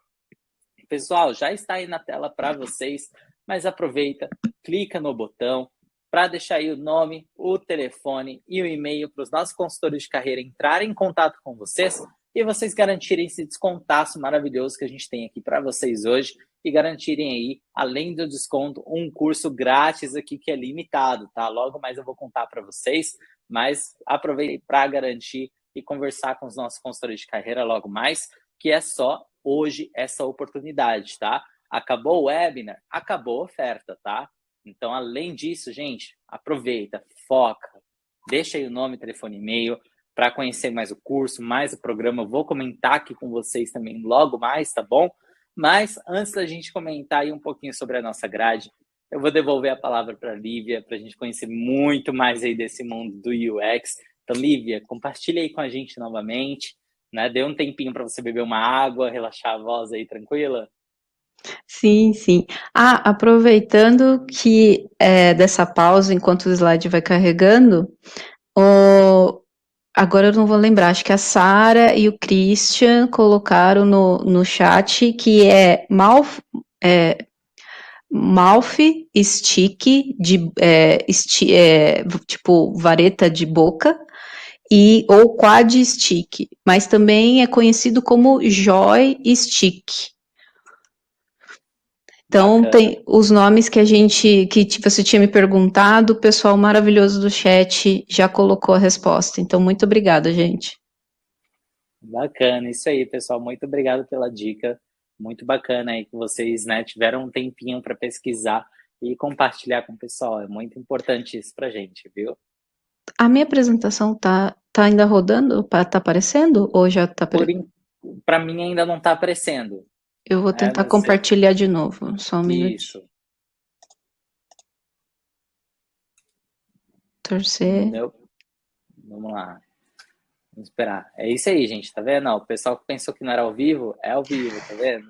Pessoal, já está aí na tela para vocês, mas aproveita, clica no botão para deixar aí o nome, o telefone e o e-mail para os nossos consultores de carreira entrarem em contato com vocês e vocês garantirem esse descontaço maravilhoso que a gente tem aqui para vocês hoje e garantirem aí, além do desconto, um curso grátis aqui que é limitado, tá? Logo mais eu vou contar para vocês, mas aproveitem para garantir e conversar com os nossos consultores de carreira logo mais, que é só hoje essa oportunidade, tá? Acabou o webinar, acabou a oferta, tá? Então, além disso, gente, aproveita, foca, deixa aí o nome, telefone, e-mail para conhecer mais o curso, mais o programa. Eu vou comentar aqui com vocês também logo mais, tá bom? Mas antes da gente comentar aí um pouquinho sobre a nossa grade, eu vou devolver a palavra para a Lívia, para a gente conhecer muito mais aí desse mundo do UX. Então, Lívia, compartilha aí com a gente novamente, né? Dê um tempinho para você beber uma água, relaxar a voz aí, tranquila? Sim, sim. Aproveitando que dessa pausa, enquanto o slide vai carregando, agora eu não vou lembrar, acho que a Sara e o Christian colocaram no chat que é mouth stick, tipo vareta de boca, ou quad stick, mas também é conhecido como joy stick. Então, Bacana. tem os nomes que você tinha me perguntado, o pessoal maravilhoso do chat já colocou a resposta. Então, muito obrigada, gente. Bacana, isso aí, pessoal. Muito obrigado pela dica. Muito bacana aí que vocês, né, tiveram um tempinho para pesquisar e compartilhar com o pessoal. É muito importante isso pra gente, viu? A minha apresentação tá ainda rodando? Tá aparecendo? Ou já tá... Para mim ainda não está aparecendo, Eu vou né? tentar Mas compartilhar de novo, só um minutinho. isso. Torcer. Vamos lá. Vamos esperar. É isso aí, gente, tá vendo? Ó, o pessoal que pensou que não era ao vivo, é ao vivo, tá vendo?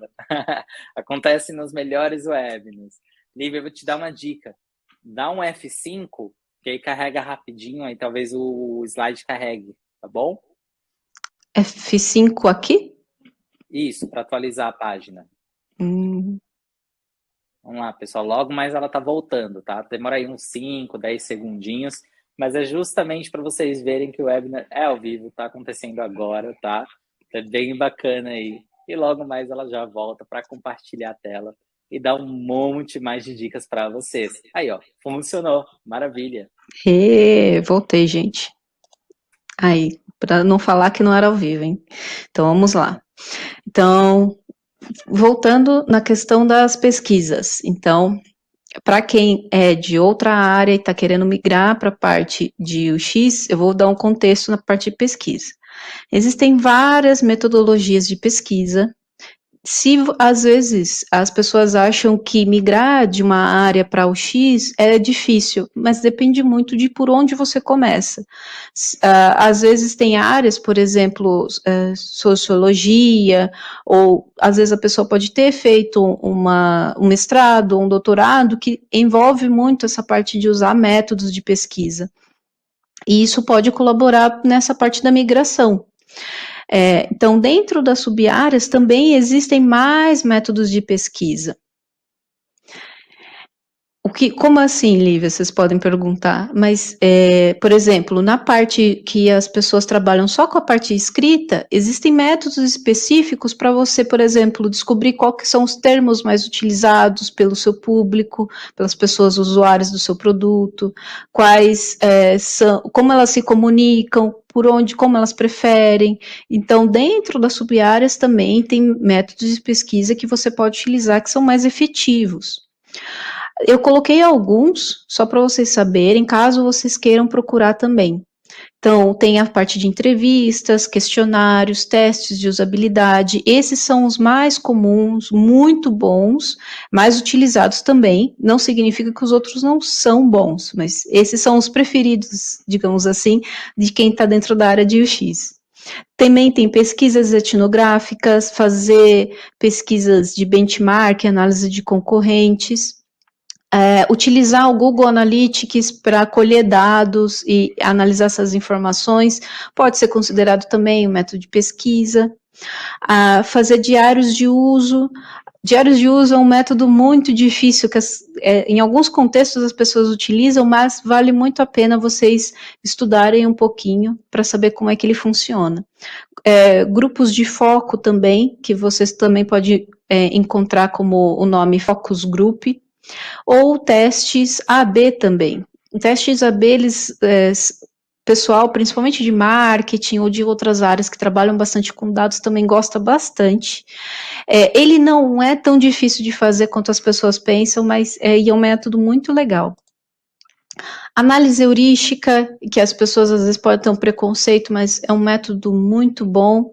Acontece nos melhores webinars. Lívia, eu vou te dar uma dica. Dá um F5, que aí carrega rapidinho, aí talvez o slide carregue, tá bom? F5 aqui? Isso, para atualizar a página. Hum. Vamos lá, pessoal. Logo mais ela tá voltando, tá? Demora aí uns 5, 10 segundinhos, mas é justamente para vocês verem que o webinar é ao vivo, tá acontecendo agora, tá? É bem bacana aí. E logo mais ela já volta para compartilhar a tela e dar um monte mais de dicas para vocês. Aí, ó, funcionou. Maravilha. Voltei, gente. Aí, para não falar que não era ao vivo, hein? Então, vamos lá. Então, voltando na questão das pesquisas. Então, para quem é de outra área e está querendo migrar para a parte de UX, eu vou dar um contexto na parte de pesquisa. Existem várias metodologias de pesquisa. Se às vezes as pessoas acham que migrar de uma área para o X é difícil, mas depende muito de por onde você começa. Às vezes tem áreas, por exemplo, sociologia, ou às vezes a pessoa pode ter feito um mestrado, um doutorado, que envolve muito essa parte de usar métodos de pesquisa. E isso pode colaborar nessa parte da migração. Então, dentro das sub-áreas também existem mais métodos de pesquisa. Como assim, Lívia? Vocês podem perguntar. Mas, por exemplo, na parte que as pessoas trabalham só com a parte escrita, existem métodos específicos para você, por exemplo, descobrir quais são os termos mais utilizados pelo seu público, pelas pessoas usuárias do seu produto, como elas se comunicam, como elas preferem. Então, dentro das sub-áreas também tem métodos de pesquisa que você pode utilizar que são mais efetivos. Eu coloquei alguns, só para vocês saberem, caso vocês queiram procurar também. Então, tem a parte de entrevistas, questionários, testes de usabilidade. Esses são os mais comuns, muito bons, mais utilizados também. Não significa que os outros não são bons, mas esses são os preferidos, digamos assim, de quem está dentro da área de UX. Também tem pesquisas etnográficas, fazer pesquisas de benchmark, análise de concorrentes. Utilizar o Google Analytics para colher dados e analisar essas informações pode ser considerado também um método de pesquisa. Fazer diários de uso. Diários de uso é um método muito difícil, que em alguns contextos as pessoas utilizam, mas vale muito a pena vocês estudarem um pouquinho para saber como é que ele funciona. Grupos de foco também, que vocês também podem encontrar como o nome Focus Group, ou testes AB também. Testes AB, pessoal, principalmente de marketing ou de outras áreas que trabalham bastante com dados, também gosta bastante. Ele não é tão difícil de fazer quanto as pessoas pensam, mas é um método muito legal. Análise heurística, que as pessoas às vezes podem ter um preconceito, mas é um método muito bom.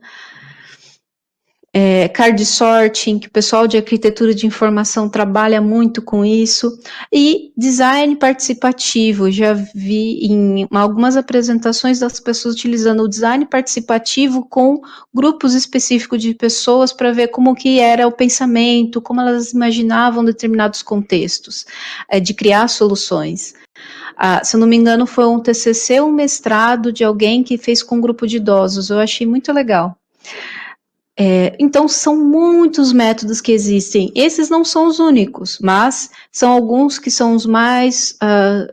Card sorting, que o pessoal de arquitetura de informação trabalha muito com isso, e design participativo. Já vi em algumas apresentações das pessoas utilizando o design participativo com grupos específicos de pessoas para ver como que era o pensamento, como elas imaginavam determinados contextos, de criar soluções. Se eu não me engano, foi um TCC, um mestrado de alguém que fez com um grupo de idosos. Eu achei muito legal. Então, são muitos métodos que existem. Esses não são os únicos, mas são alguns que são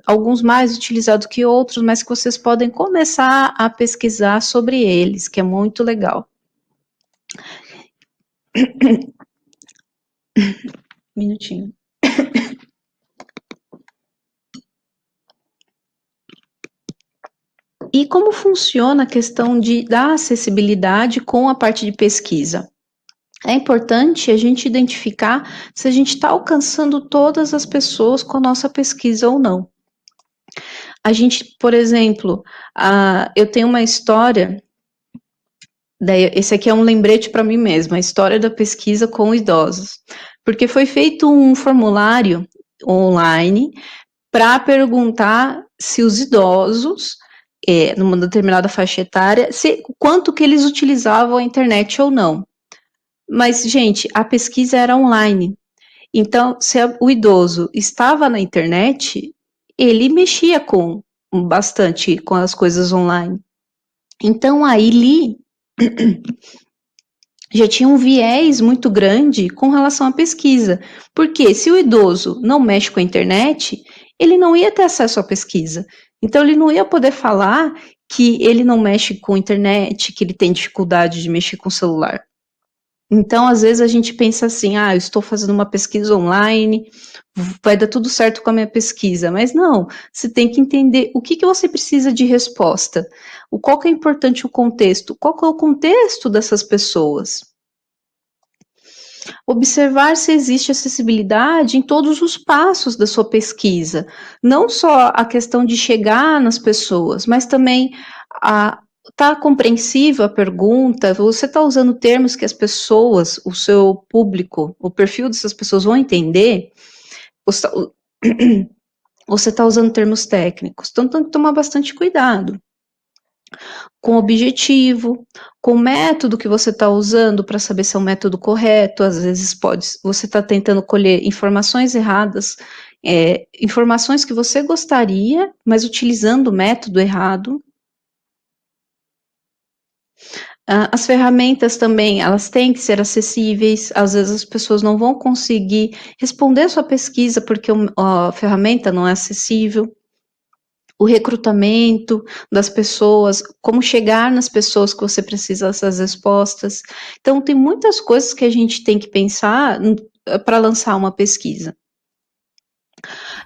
alguns mais utilizados que outros, mas que vocês podem começar a pesquisar sobre eles, que é muito legal. minutinho. E como funciona a questão da acessibilidade com a parte de pesquisa? É importante a gente identificar se a gente está alcançando todas as pessoas com a nossa pesquisa ou não. A gente, por exemplo, eu tenho uma história, esse aqui é um lembrete para mim mesma, a história da pesquisa com idosos, porque foi feito um formulário online para perguntar se os idosos, numa determinada faixa etária, quanto que eles utilizavam a internet ou não. Mas, gente, a pesquisa era online. Então, se o idoso estava na internet, ele mexia bastante com as coisas online. Então, aí já tinha um viés muito grande com relação à pesquisa. Porque se o idoso não mexe com a internet, ele não ia ter acesso à pesquisa. Então, ele não ia poder falar que ele não mexe com a internet, que ele tem dificuldade de mexer com o celular. Então, às vezes a gente pensa assim, eu estou fazendo uma pesquisa online, vai dar tudo certo com a minha pesquisa. Mas não, você tem que entender o que você precisa de resposta. Qual que é importante o contexto? Qual que é o contexto dessas pessoas? Observar se existe acessibilidade em todos os passos da sua pesquisa. Não só a questão de chegar nas pessoas, mas também está compreensível a pergunta? Você está usando termos que as pessoas, o seu público, o perfil dessas pessoas vão entender? Você está usando termos técnicos? Então tem que tomar bastante cuidado com o objetivo, com o método que você está usando para saber se é o método correto. Às vezes você está tentando colher informações erradas, informações que você gostaria, mas utilizando o método errado. As ferramentas também, elas têm que ser acessíveis, às vezes as pessoas não vão conseguir responder a sua pesquisa porque a ferramenta não é acessível. O recrutamento das pessoas, como chegar nas pessoas que você precisa dessas respostas. Então, tem muitas coisas que a gente tem que pensar para lançar uma pesquisa.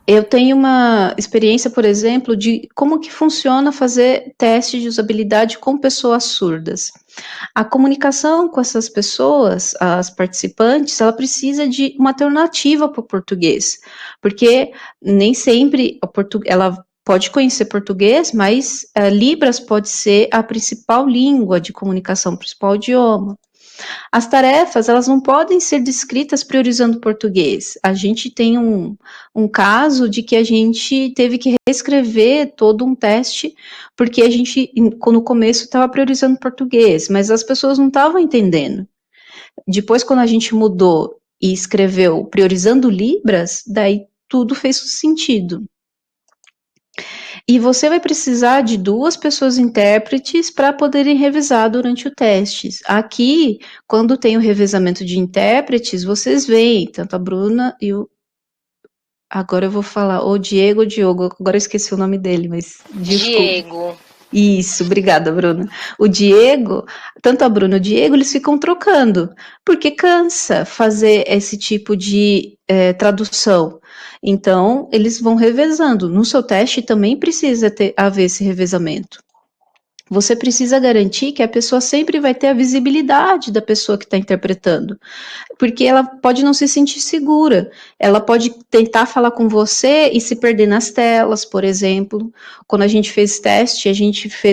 Eu tenho uma experiência, por exemplo, de como que funciona fazer teste de usabilidade com pessoas surdas. A comunicação com essas pessoas, as participantes, ela precisa de uma alternativa para o português, porque nem sempre ela pode conhecer português, mas Libras pode ser a principal língua de comunicação, o principal idioma. As tarefas, elas não podem ser descritas priorizando português. A gente tem um caso de que a gente teve que reescrever todo um teste, porque a gente, no começo, estava priorizando português, mas as pessoas não estavam entendendo. Depois, quando a gente mudou e escreveu priorizando Libras, daí tudo fez sentido. E você vai precisar de 2 pessoas intérpretes para poderem revisar durante o teste. Aqui, quando tem o revezamento de intérpretes, vocês veem, tanto a Bruna e o... Agora eu vou falar, o Diogo, agora eu esqueci o nome dele, mas... Diego. Isso, obrigada, Bruna. O Diego, tanto a Bruna e o Diego, eles ficam trocando, porque cansa fazer esse tipo de tradução. Então, eles vão revezando. No seu teste também precisa haver esse revezamento. Você precisa garantir que a pessoa sempre vai ter a visibilidade da pessoa que está interpretando, porque ela pode não se sentir segura, ela pode tentar falar com você e se perder nas telas, por exemplo. Quando a gente fez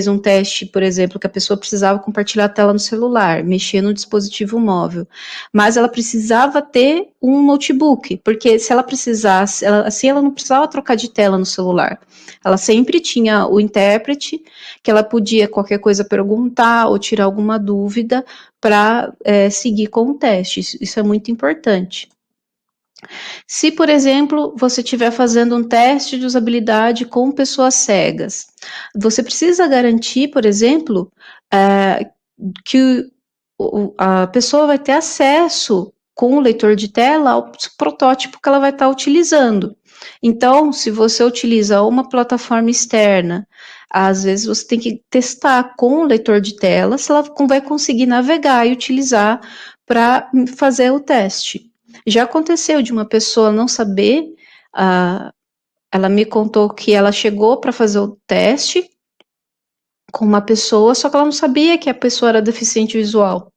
um teste, por exemplo, que a pessoa precisava compartilhar a tela no celular, mexer no dispositivo móvel, mas ela precisava ter um notebook, porque se ela precisasse, assim ela não precisava trocar de tela no celular, ela sempre tinha o intérprete, que ela podia qualquer coisa perguntar ou tirar alguma dúvida para seguir com o teste. Isso é muito importante. Se, por exemplo, você estiver fazendo um teste de usabilidade com pessoas cegas, você precisa garantir, por exemplo, que a pessoa vai ter acesso com o leitor de tela ao protótipo que ela vai estar utilizando. Então, se você utiliza uma plataforma externa, às vezes você tem que testar com o leitor de tela se ela vai conseguir navegar e utilizar para fazer o teste. Já aconteceu de uma pessoa não saber, ela me contou que ela chegou para fazer o teste com uma pessoa, só que ela não sabia que a pessoa era deficiente visual.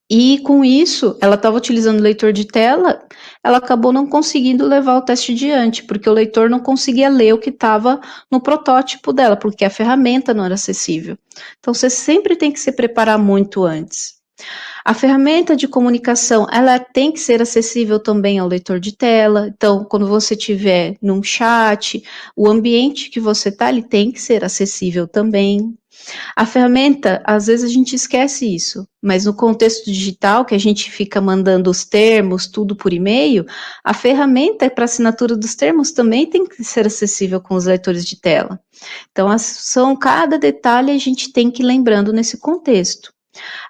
E com isso, ela estava utilizando o leitor de tela, ela acabou não conseguindo levar o teste adiante, porque o leitor não conseguia ler o que estava no protótipo dela, porque a ferramenta não era acessível. Então, você sempre tem que se preparar muito antes. A ferramenta de comunicação, ela tem que ser acessível também ao leitor de tela. Então, quando você estiver num chat, o ambiente que você está, ele tem que ser acessível também. A ferramenta, às vezes a gente esquece isso, mas no contexto digital, que a gente fica mandando os termos, tudo por e-mail, a ferramenta para assinatura dos termos também tem que ser acessível com os leitores de tela. Então, cada detalhe a gente tem que ir lembrando nesse contexto.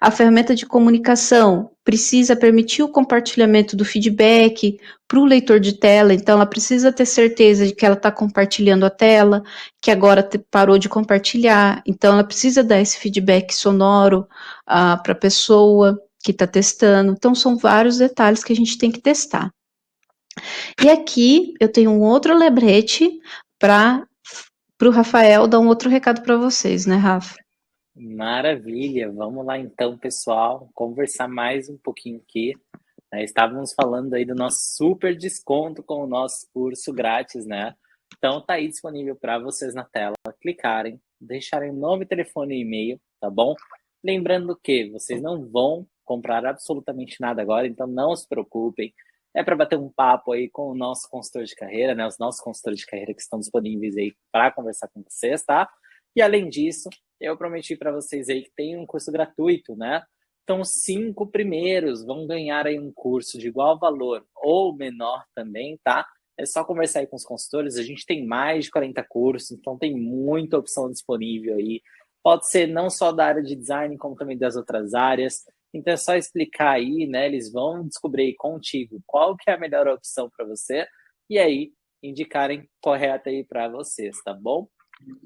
A ferramenta de comunicação precisa permitir o compartilhamento do feedback para o leitor de tela, então ela precisa ter certeza de que ela está compartilhando a tela, que agora parou de compartilhar, então ela precisa dar esse feedback sonoro para a pessoa que está testando. Então são vários detalhes que a gente tem que testar. E aqui eu tenho um outro lembrete para o Rafael dar um outro recado para vocês, né, Rafa? Maravilha, vamos lá então, pessoal, conversar mais um pouquinho aqui. Estávamos falando aí do nosso super desconto com o nosso curso grátis, né? Então tá aí disponível para vocês na tela, clicarem, deixarem nome, telefone e e-mail, tá bom? Lembrando que vocês não vão comprar absolutamente nada agora, então não se preocupem. É para bater um papo aí com o nosso consultor de carreira, né? Os nossos consultores de carreira que estão disponíveis aí para conversar com vocês, tá? E além disso, eu prometi para vocês aí que tem um curso gratuito, né? Então, os 5 primeiros vão ganhar aí um curso de igual valor ou menor também, tá? É só conversar aí com os consultores, a gente tem mais de 40 cursos, então tem muita opção disponível aí. Pode ser não só da área de design, como também das outras áreas. Então é só explicar aí, né? Eles vão descobrir contigo qual que é a melhor opção para você e aí indicarem correta aí para vocês, tá bom?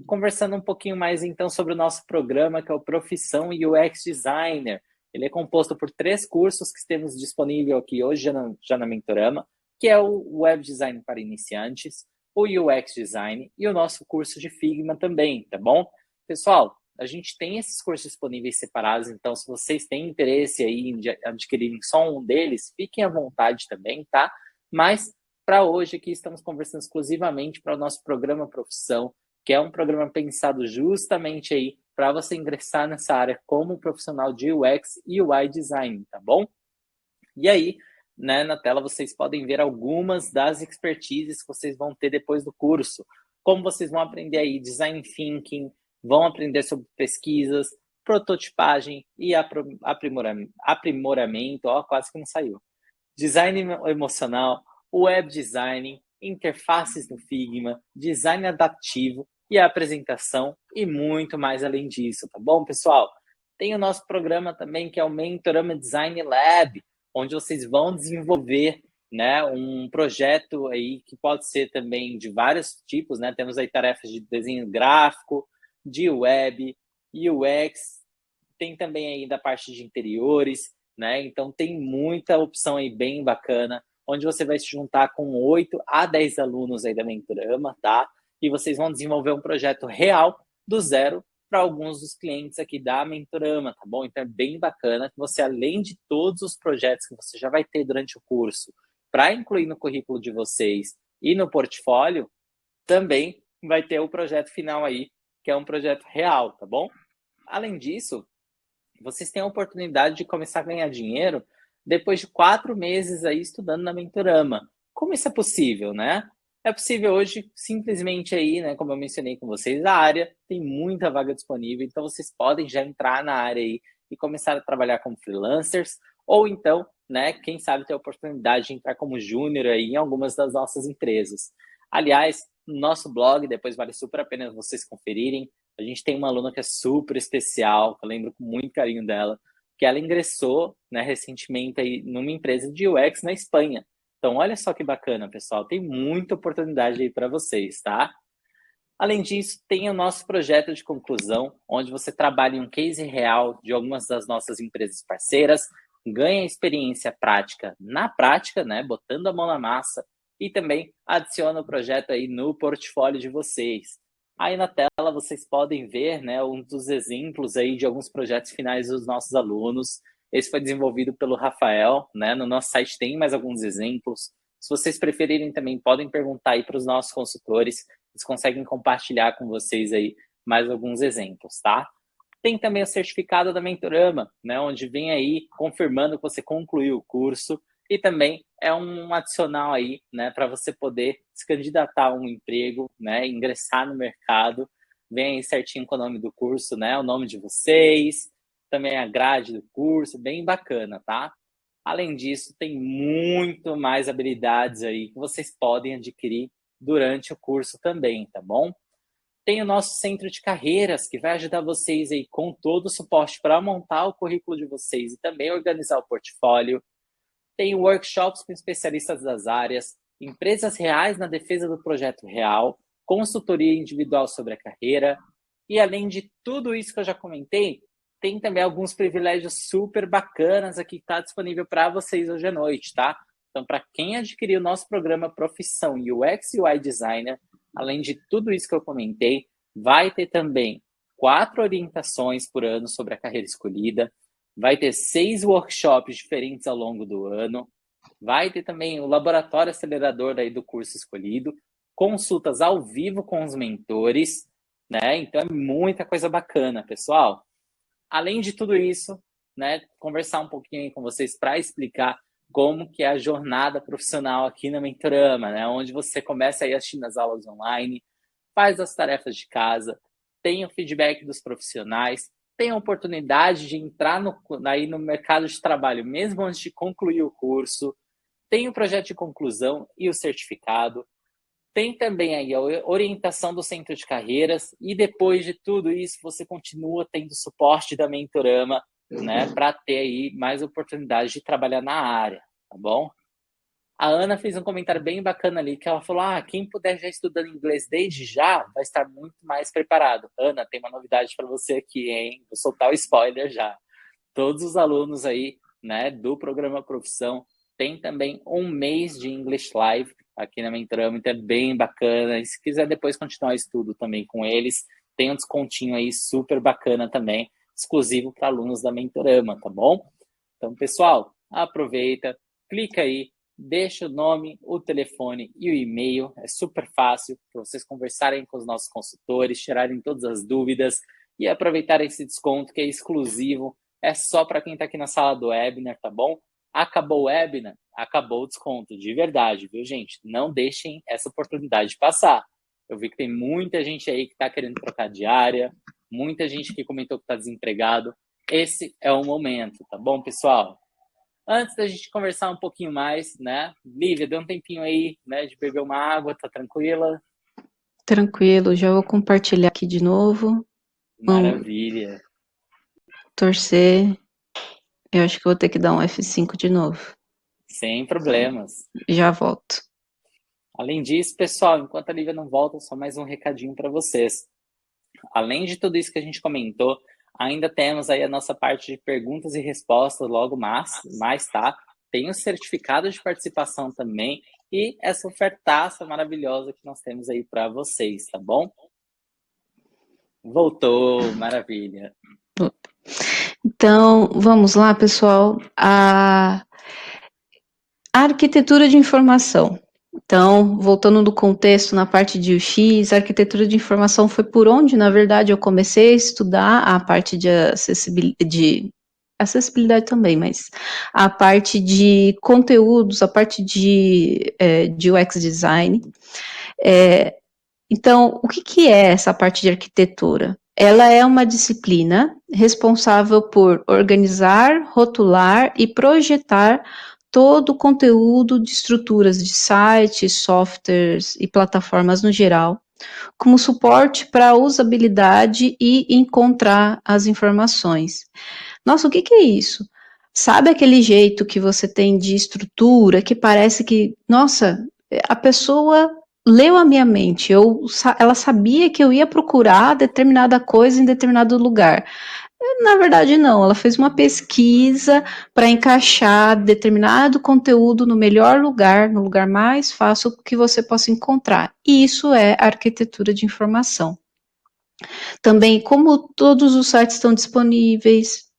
Conversando um pouquinho mais então sobre o nosso programa, que é o Profissão UX Designer. Ele é composto por 3 cursos que temos disponível aqui hoje já na Mentorama, que é o Web Design para Iniciantes, o UX Design e o nosso curso de Figma também, tá bom? Pessoal, a gente tem esses cursos disponíveis separados, então se vocês têm interesse aí em adquirirem só um deles, fiquem à vontade também, tá? Mas para hoje aqui estamos conversando exclusivamente para o nosso programa Profissão, que é um programa pensado justamente aí para você ingressar nessa área como profissional de UX e UI Design, tá bom? E aí, né, na tela vocês podem ver algumas das expertises que vocês vão ter depois do curso. Como vocês vão aprender aí Design Thinking, vão aprender sobre pesquisas, prototipagem e aprimoramento, ó, quase que não saiu. Design emocional, web design, interfaces no Figma, design adaptivo e a apresentação e muito mais além disso, tá bom, pessoal? Tem o nosso programa também, que é o Mentorama Design Lab, onde vocês vão desenvolver, né, um projeto aí que pode ser também de vários tipos, né? Temos aí tarefas de desenho gráfico, de web, UX, tem também aí da parte de interiores, né? Então tem muita opção aí bem bacana, onde você vai se juntar com 8 a 10 alunos aí da Mentorama, tá? E vocês vão desenvolver um projeto real do zero para alguns dos clientes aqui da Mentorama, tá bom? Então é bem bacana que você, além de todos os projetos que você já vai ter durante o curso, para incluir no currículo de vocês e no portfólio, também vai ter o projeto final aí, que é um projeto real, tá bom? Além disso, vocês têm a oportunidade de começar a ganhar dinheiro depois de 4 meses aí estudando na Mentorama. Como isso é possível, né? É possível hoje, simplesmente aí, né, como eu mencionei com vocês, a área tem muita vaga disponível, então vocês podem já entrar na área aí e começar a trabalhar como freelancers, ou então, né, quem sabe ter a oportunidade de entrar como júnior aí em algumas das nossas empresas. Aliás, no nosso blog, depois vale super a pena vocês conferirem, a gente tem uma aluna que é super especial, que eu lembro com muito carinho dela, que ela ingressou, né, recentemente aí numa empresa de UX na Espanha. Então, olha só que bacana, pessoal. Tem muita oportunidade aí para vocês, tá? Além disso, tem o nosso projeto de conclusão, onde você trabalha em um case real de algumas das nossas empresas parceiras, ganha experiência prática na prática, né, botando a mão na massa, e também adiciona o projeto aí no portfólio de vocês. Aí na tela vocês podem ver, né, um dos exemplos aí de alguns projetos finais dos nossos alunos. Esse foi desenvolvido pelo Rafael, né? No nosso site tem mais alguns exemplos. Se vocês preferirem também, podem perguntar aí para os nossos consultores, eles conseguem compartilhar com vocês aí mais alguns exemplos, tá? Tem também o certificado da Mentorama, né? Onde vem aí confirmando que você concluiu o curso, e também é um adicional aí, né, para você poder se candidatar a um emprego, né, ingressar no mercado. Vem aí certinho com o nome do curso, né, o nome de vocês, também a grade do curso, bem bacana, tá? Além disso, tem muito mais habilidades aí que vocês podem adquirir durante o curso também, tá bom? Tem o nosso centro de carreiras, que vai ajudar vocês aí com todo o suporte para montar o currículo de vocês e também organizar o portfólio. Tem workshops com especialistas das áreas, empresas reais na defesa do projeto real, consultoria individual sobre a carreira. E além de tudo isso que eu já comentei, tem também alguns privilégios super bacanas aqui que está disponível para vocês hoje à noite, tá? Então, para quem adquirir o nosso programa Profissão UX e UI Designer, além de tudo isso que eu comentei, vai ter também 4 orientações por ano sobre a carreira escolhida, vai ter 6 workshops diferentes ao longo do ano, vai ter também o laboratório acelerador aí do curso escolhido, consultas ao vivo com os mentores, né? Então é muita coisa bacana, pessoal. Além de tudo isso, né, conversar um pouquinho aí com vocês para explicar como que é a jornada profissional aqui na Mentorama, né? Onde você começa aí assistindo as aulas online, faz as tarefas de casa, tem o feedback dos profissionais, tem a oportunidade de entrar aí no mercado de trabalho, mesmo antes de concluir o curso, tem o projeto de conclusão e o certificado, tem também aí a orientação do centro de carreiras, e depois de tudo isso, você continua tendo suporte da Mentorama, né, para ter aí mais oportunidade de trabalhar na área, tá bom? A Ana fez um comentário bem bacana ali, que ela falou, quem puder já estudando inglês desde já, vai estar muito mais preparado. Ana, tem uma novidade para você aqui, hein? Vou soltar o spoiler já. Todos os alunos aí, né, do programa Profissão, tem também um mês de English Live aqui na Mentorama, então é bem bacana. E se quiser depois continuar o estudo também com eles, tem um descontinho aí super bacana também, exclusivo para alunos da Mentorama, tá bom? Então, pessoal, aproveita, clica aí, deixa o nome, o telefone e o e-mail, é super fácil para vocês conversarem com os nossos consultores, tirarem todas as dúvidas e aproveitar esse desconto que é exclusivo, é só para quem está aqui na sala do webinar, tá bom? Acabou o webinar, acabou o desconto, de verdade, viu, gente? Não deixem essa oportunidade passar. Eu vi que tem muita gente aí que está querendo trocar de área, muita gente que comentou que está desempregado. Esse é o momento, tá bom, pessoal? Antes da gente conversar um pouquinho mais, né? Lívia, dê um tempinho aí, né, de beber uma água, tá tranquila? Tranquilo, já vou compartilhar aqui de novo. Maravilha. Vamos torcer. Eu acho que vou ter que dar um F5 de novo. Sem problemas. Já volto. Além disso, pessoal, enquanto a Lívia não volta, só mais um recadinho para vocês. Além de tudo isso que a gente comentou, ainda temos aí a nossa parte de perguntas e respostas logo mais, tá? Tem o certificado de participação também e essa ofertaça maravilhosa que nós temos aí para vocês, tá bom? Voltou, maravilha. Então, vamos lá, pessoal. A arquitetura de informação. Então, voltando no contexto, na parte de UX, a arquitetura de informação foi por onde, na verdade, eu comecei a estudar a parte de acessibilidade também, mas a parte de conteúdos, a parte de UX design. Então, o que é essa parte de arquitetura? Ela é uma disciplina responsável por organizar, rotular e projetar todo o conteúdo de estruturas de sites, softwares e plataformas no geral, como suporte para a usabilidade e encontrar as informações. Nossa, o que é isso? Sabe aquele jeito que você tem de estrutura que parece que, nossa, a pessoa leu a minha mente, ela sabia que eu ia procurar determinada coisa em determinado lugar. Na verdade, não. Ela fez uma pesquisa para encaixar determinado conteúdo no melhor lugar, no lugar mais fácil que você possa encontrar. E isso é arquitetura de informação. Também, como todos os sites estão disponíveis,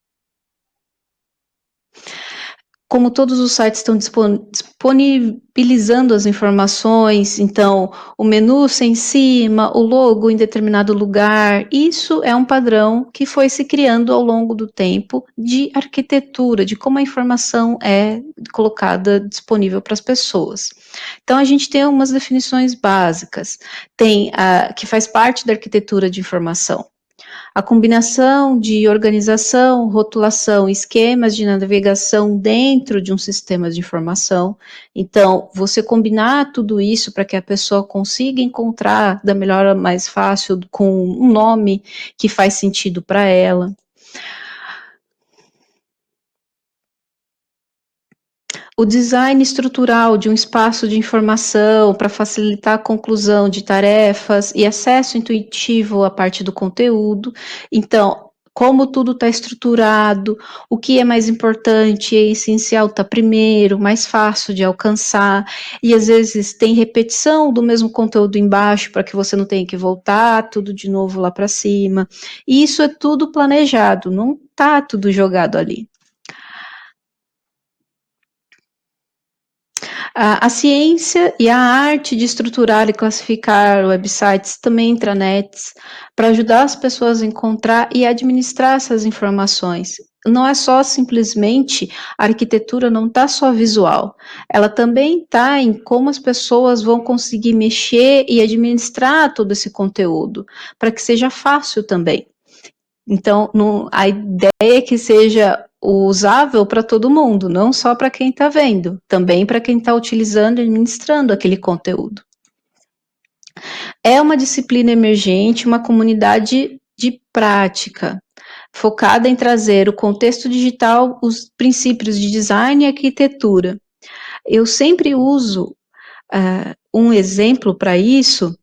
como todos os sites estão disponibilizando as informações, então o menu em cima, o logo em determinado lugar, isso é um padrão que foi se criando ao longo do tempo de arquitetura, de como a informação é colocada disponível para as pessoas. Então a gente tem umas definições básicas, tem a que faz parte da arquitetura de informação. A combinação de organização, rotulação, esquemas de navegação dentro de um sistema de informação. Então, você combinar tudo isso para que a pessoa consiga encontrar da melhor, mais fácil, com um nome que faz sentido para ela. O design estrutural de um espaço de informação para facilitar a conclusão de tarefas e acesso intuitivo à parte do conteúdo. Então, como tudo está estruturado, o que é mais importante e essencial está primeiro, mais fácil de alcançar, e às vezes tem repetição do mesmo conteúdo embaixo para que você não tenha que voltar tudo de novo lá para cima. E isso é tudo planejado, não está tudo jogado ali. A ciência e a arte de estruturar e classificar websites, também intranets, para ajudar as pessoas a encontrar e administrar essas informações. Não é só simplesmente, a arquitetura não está só visual, ela também está em como as pessoas vão conseguir mexer e administrar todo esse conteúdo, para que seja fácil também. Então, a ideia é que seja usável para todo mundo, não só para quem está vendo, também para quem está utilizando e administrando aquele conteúdo. É uma disciplina emergente, uma comunidade de prática, focada em trazer o contexto digital, os princípios de design e arquitetura. Eu sempre uso um exemplo para isso,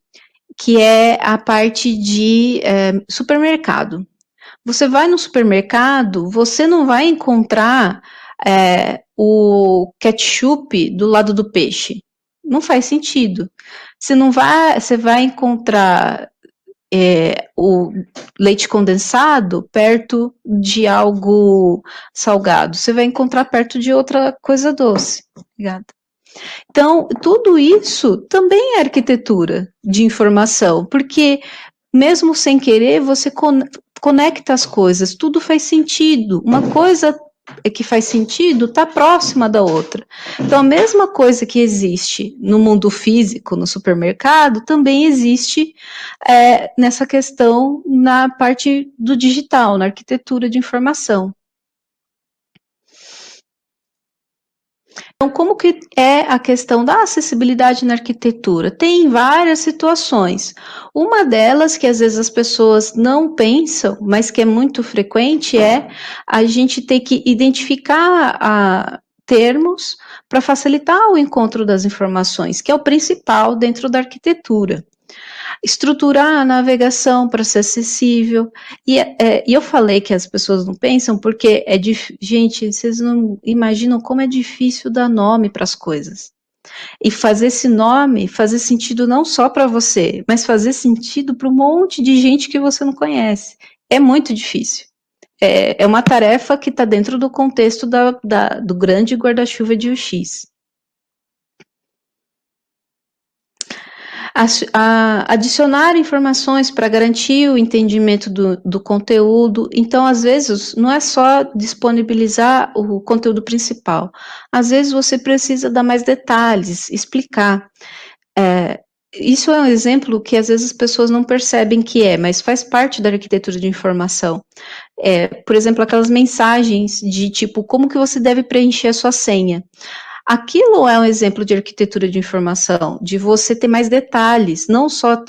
que é a parte de supermercado. Você vai no supermercado, você não vai encontrar o ketchup do lado do peixe. Não faz sentido. Você vai encontrar o leite condensado perto de algo salgado. Você vai encontrar perto de outra coisa doce. Obrigada. Então, tudo isso também é arquitetura de informação, porque mesmo sem querer, você conecta as coisas, tudo faz sentido. Uma coisa que faz sentido está próxima da outra. Então, a mesma coisa que existe no mundo físico, no supermercado, também existe nessa questão na parte do digital, na arquitetura de informação. Então, como que é a questão da acessibilidade na arquitetura? Tem várias situações. Uma delas, que às vezes as pessoas não pensam, mas que é muito frequente, é a gente ter que identificar termos para facilitar o encontro das informações, que é o principal dentro da arquitetura. Estruturar a navegação para ser acessível. E eu falei que as pessoas não pensam porque é difícil. Gente, vocês não imaginam como é difícil dar nome para as coisas. E fazer esse nome fazer sentido não só para você, mas fazer sentido para um monte de gente que você não conhece. É muito difícil. É uma tarefa que está dentro do contexto do grande guarda-chuva de UX. Adicionar informações para garantir o entendimento do conteúdo. Então, às vezes, não é só disponibilizar o conteúdo principal. Às vezes, você precisa dar mais detalhes, explicar. Isso é um exemplo que, às vezes, as pessoas não percebem que mas faz parte da arquitetura de informação. Por exemplo, aquelas mensagens de tipo, como que você deve preencher a sua senha? Aquilo é um exemplo de arquitetura de informação, de você ter mais detalhes, não só,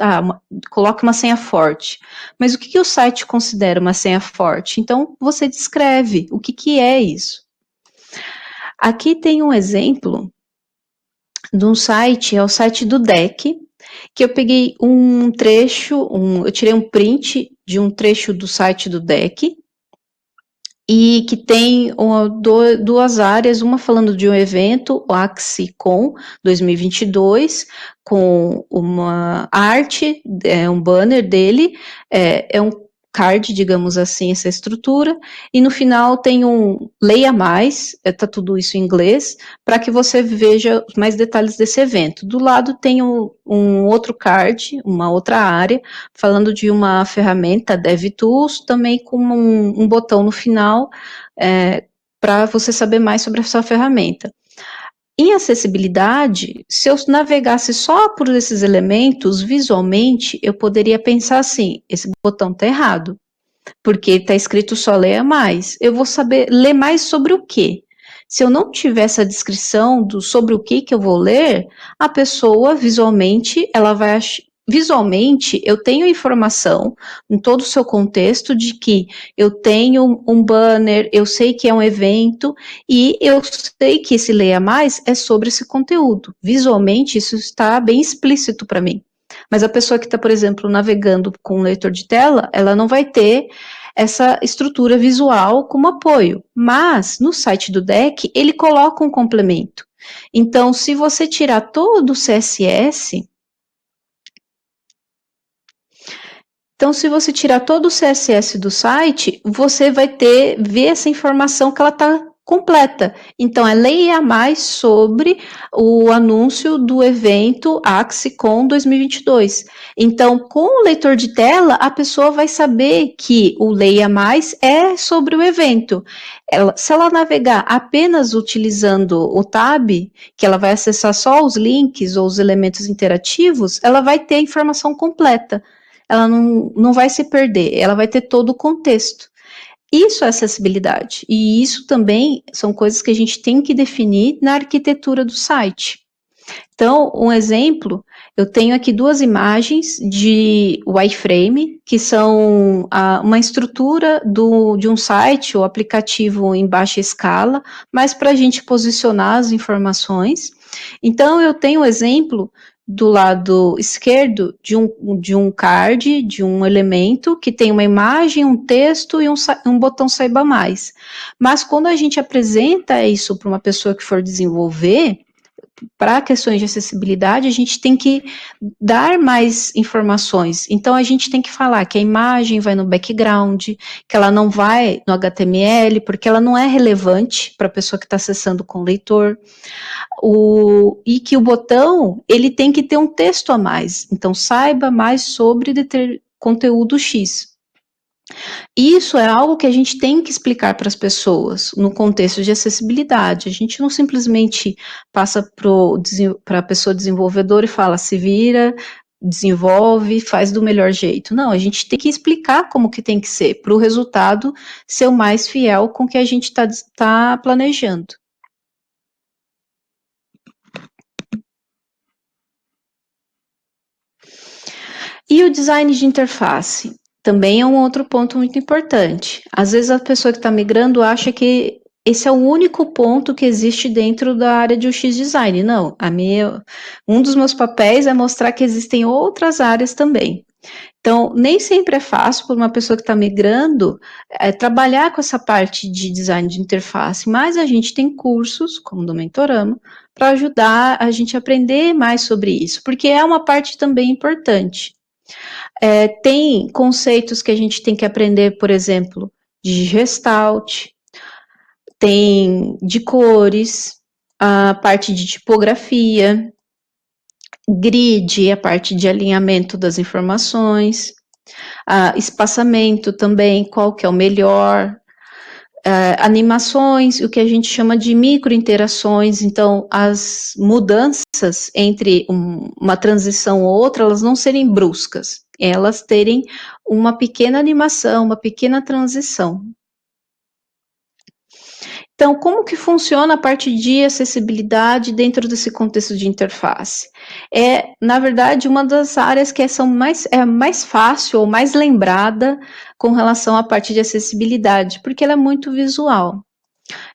coloque uma senha forte, mas o que o site considera uma senha forte? Então, você descreve o que é isso. Aqui tem um exemplo de um site, é o site do DEC, que eu peguei um trecho, eu tirei um print de um trecho do site do DEC, e que tem duas áreas, uma falando de um evento, o AxiCon 2022, com uma arte, um banner dele, é um card, digamos assim, essa estrutura, e no final tem um leia mais, tá tudo isso em inglês, para que você veja mais detalhes desse evento. Do lado tem um outro card, uma outra área, falando de uma ferramenta DevTools, também com um botão no final, para você saber mais sobre essa ferramenta. Em acessibilidade, se eu navegasse só por esses elementos, visualmente, eu poderia pensar assim, esse botão está errado, porque está escrito só leia mais. Eu vou saber ler mais sobre o quê? Se eu não tiver essa descrição sobre o que eu vou ler, a pessoa visualmente, ela vai visualmente, eu tenho informação em todo o seu contexto de que eu tenho um banner, eu sei que é um evento e eu sei que esse leia mais é sobre esse conteúdo. Visualmente, isso está bem explícito para mim. Mas a pessoa que está, por exemplo, navegando com um leitor de tela, ela não vai ter essa estrutura visual como apoio. Mas no site do deck, ele coloca um complemento. Então, se você tirar todo o CSS, do site, você vai ver essa informação que ela está completa. Então, leia mais sobre o anúncio do evento AxiCon 2022. Então, com o leitor de tela, a pessoa vai saber que o leia mais é sobre o evento. Se ela navegar apenas utilizando o tab, que ela vai acessar só os links ou os elementos interativos, ela vai ter a informação completa. Ela não vai se perder, ela vai ter todo o contexto. Isso é acessibilidade, e isso também são coisas que a gente tem que definir na arquitetura do site. Então, um exemplo, eu tenho aqui duas imagens de wireframe, que são uma estrutura de um site ou aplicativo em baixa escala, mas para a gente posicionar as informações. Então, eu tenho um exemplo do lado esquerdo de um card, de um elemento que tem uma imagem, um texto e um botão saiba mais. Mas quando a gente apresenta isso para uma pessoa que for desenvolver, para questões de acessibilidade, a gente tem que dar mais informações. Então, a gente tem que falar que a imagem vai no background, que ela não vai no HTML, porque ela não é relevante para a pessoa que está acessando com o leitor. E que o botão, ele tem que ter um texto a mais. Então, saiba mais sobre conteúdo X. Isso é algo que a gente tem que explicar para as pessoas no contexto de acessibilidade. A gente não simplesmente passa para a pessoa desenvolvedora e fala, se vira, desenvolve, faz do melhor jeito. Não, a gente tem que explicar como que tem que ser, para o resultado ser o mais fiel com o que a gente tá planejando. E o design de interface? Também é um outro ponto muito importante. Às vezes a pessoa que está migrando acha que esse é o único ponto que existe dentro da área de UX Design. Não, um dos meus papéis é mostrar que existem outras áreas também. Então, nem sempre é fácil para uma pessoa que está migrando trabalhar com essa parte de design de interface, mas a gente tem cursos, como o do Mentorama, para ajudar a gente a aprender mais sobre isso, porque é uma parte também importante. Tem conceitos que a gente tem que aprender, por exemplo, de Gestalt, tem de cores, a parte de tipografia, grid, a parte de alinhamento das informações, espaçamento também, qual que é o melhor, animações, o que a gente chama de microinterações. Então, as mudanças entre uma transição ou outra, elas não serem bruscas, elas terem uma pequena animação, uma pequena transição. Então, como que funciona a parte de acessibilidade dentro desse contexto de interface? Na verdade, uma das áreas que é mais fácil ou mais lembrada com relação à parte de acessibilidade, porque ela é muito visual.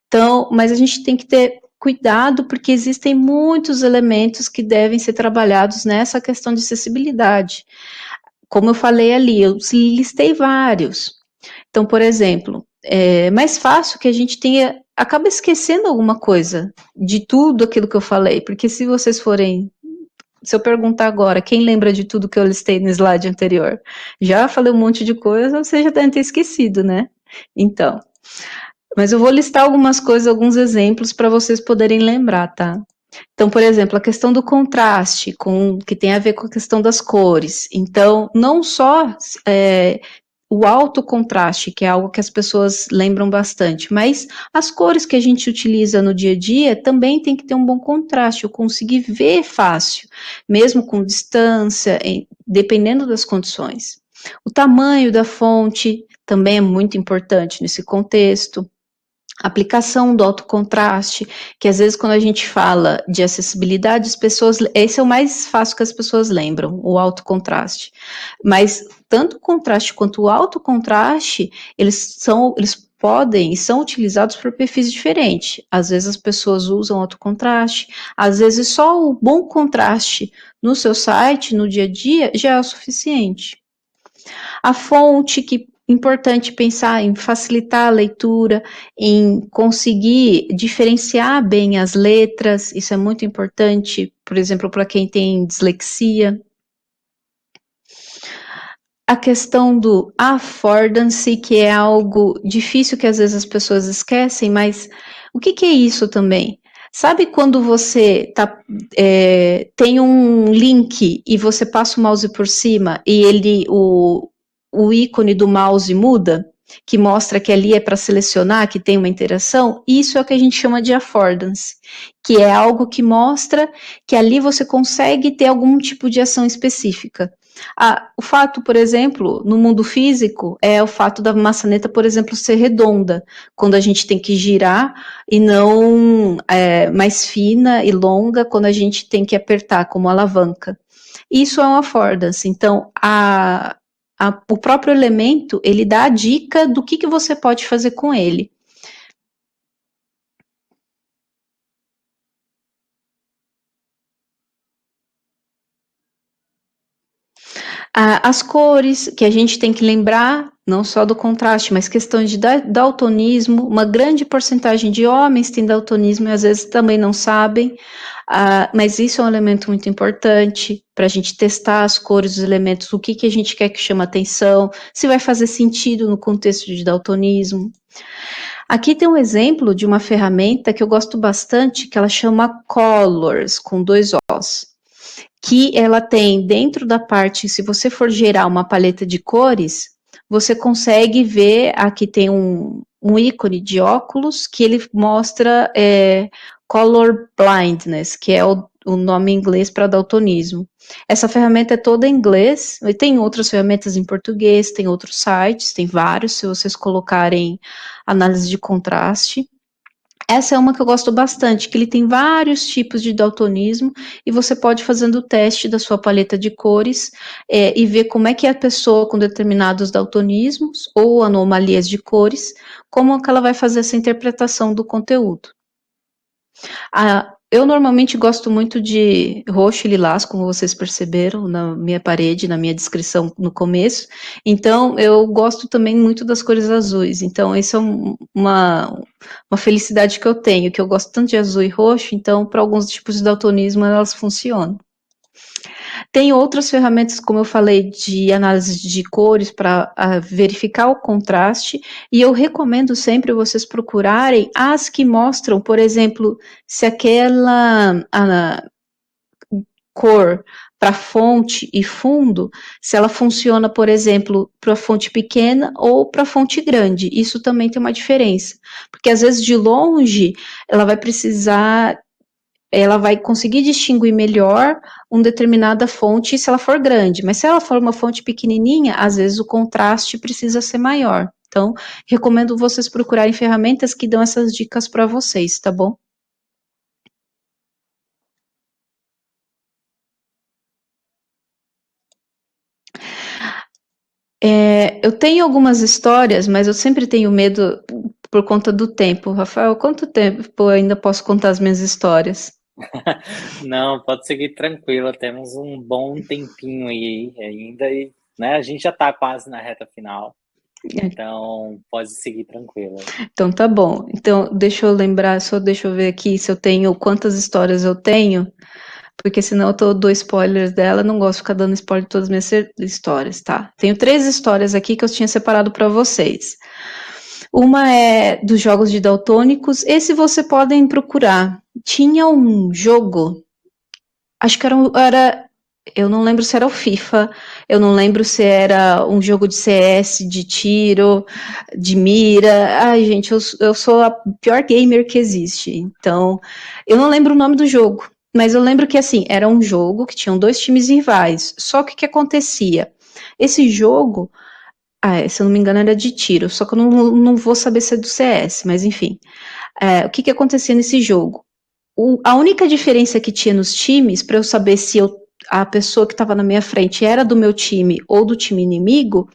Então, mas a gente tem que ter cuidado, porque existem muitos elementos que devem ser trabalhados nessa questão de acessibilidade. Como eu falei ali, eu listei vários. Então, por exemplo, é mais fácil que a gente acaba esquecendo alguma coisa de tudo aquilo que eu falei, porque se eu perguntar agora, quem lembra de tudo que eu listei no slide anterior? Já falei um monte de coisa, você já deve ter esquecido, né? Então, mas eu vou listar algumas coisas, alguns exemplos para vocês poderem lembrar, tá? Então, por exemplo, a questão do contraste, que tem a ver com a questão das cores. Então, não só o alto contraste, que é algo que as pessoas lembram bastante, mas as cores que a gente utiliza no dia a dia também tem que ter um bom contraste, eu conseguir ver fácil, mesmo com distância, dependendo das condições. O tamanho da fonte também é muito importante nesse contexto. Aplicação do alto contraste, que às vezes quando a gente fala de acessibilidade, esse é o mais fácil que as pessoas lembram, o alto contraste. Mas tanto o contraste quanto o alto contraste, eles podem e são utilizados por perfis diferentes. Às vezes as pessoas usam alto contraste, às vezes só o bom contraste no seu site, no dia a dia, já é o suficiente. A fonte, que é importante pensar em facilitar a leitura, em conseguir diferenciar bem as letras, isso é muito importante, por exemplo, para quem tem dislexia. A questão do affordance, que é algo difícil que às vezes as pessoas esquecem, mas o que é isso também? Sabe quando você tem um link e você passa o mouse por cima e o ícone do mouse muda, que mostra que ali é para selecionar, que tem uma interação? Isso é o que a gente chama de affordance, que é algo que mostra que ali você consegue ter algum tipo de ação específica. O fato, por exemplo, no mundo físico, é o fato da maçaneta, por exemplo, ser redonda, quando a gente tem que girar, e não mais fina e longa, quando a gente tem que apertar, como alavanca. Isso é um affordance. Então, o próprio elemento, ele dá a dica do que você pode fazer com ele. As cores, que a gente tem que lembrar, não só do contraste, mas questões de daltonismo. Uma grande porcentagem de homens tem daltonismo e às vezes também não sabem, mas isso é um elemento muito importante para a gente testar as cores dos elementos, o que a gente quer que chame atenção, se vai fazer sentido no contexto de daltonismo. Aqui tem um exemplo de uma ferramenta que eu gosto bastante, que ela chama Colors, com 2 Os, que ela tem dentro da parte, se você for gerar uma paleta de cores, você consegue ver, aqui tem um ícone de óculos, que ele mostra color blindness, que é o nome em inglês para daltonismo. Essa ferramenta é toda em inglês, e tem outras ferramentas em português, tem outros sites, tem vários, se vocês colocarem análise de contraste. Essa é uma que eu gosto bastante, que ele tem vários tipos de daltonismo e você pode fazendo o teste da sua paleta de cores e ver como é que a pessoa com determinados daltonismos ou anomalias de cores, como que ela vai fazer essa interpretação do conteúdo. Eu normalmente gosto muito de roxo e lilás, como vocês perceberam na minha parede, na minha descrição no começo. Então, eu gosto também muito das cores azuis. Então, isso é uma felicidade que eu tenho, que eu gosto tanto de azul e roxo, então, para alguns tipos de daltonismo, elas funcionam. Tem outras ferramentas, como eu falei, de análise de cores para verificar o contraste, e eu recomendo sempre vocês procurarem as que mostram, por exemplo, se aquela cor para fonte e fundo, se ela funciona, por exemplo, para fonte pequena ou para fonte grande. Isso também tem uma diferença, porque às vezes de longe ela vai conseguir distinguir melhor uma determinada fonte se ela for grande, mas se ela for uma fonte pequenininha, às vezes o contraste precisa ser maior. Então, recomendo vocês procurarem ferramentas que dão essas dicas para vocês, tá bom? Eu tenho algumas histórias, mas eu sempre tenho medo por conta do tempo. Rafael, quanto tempo eu ainda posso contar as minhas histórias? Não, pode seguir tranquila, temos um bom tempinho aí ainda e né, a gente já está quase na reta final. Então, pode seguir tranquila. Então tá bom. Então, deixa eu lembrar, só deixa eu ver aqui se eu tenho, quantas histórias eu tenho, porque senão eu dou spoilers dela, não gosto de ficar dando spoiler de todas as minhas histórias, tá? Tenho 3 histórias aqui que eu tinha separado para vocês. Uma é dos jogos de daltônicos, esse você podem procurar. Tinha um jogo, acho que era, eu não lembro se era o FIFA, eu não lembro se era um jogo de CS, de tiro, de mira. Ai, gente, eu sou a pior gamer que existe. Então, eu não lembro o nome do jogo. Mas eu lembro que, assim, era um jogo que tinham 2 times rivais. Só que o que acontecia? Esse jogo, se eu não me engano, era de tiro. Só que eu não vou saber se é do CS, mas enfim. O que acontecia nesse jogo? A única diferença que tinha nos times, para eu saber se a pessoa que estava na minha frente era do meu time ou do time inimigo,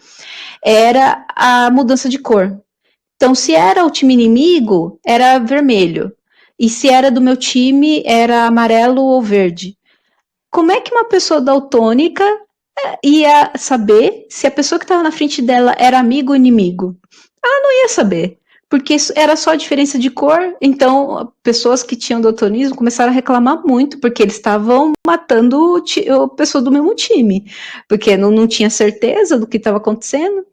era a mudança de cor. Então, se era o time inimigo, era vermelho. E se era do meu time, era amarelo ou verde. Como é que uma pessoa daltônica ia saber se a pessoa que estava na frente dela era amigo ou inimigo? Ela não ia saber, porque era só a diferença de cor. Então, pessoas que tinham daltonismo começaram a reclamar muito, porque eles estavam matando a pessoa do mesmo time, porque não tinha certeza do que estava acontecendo.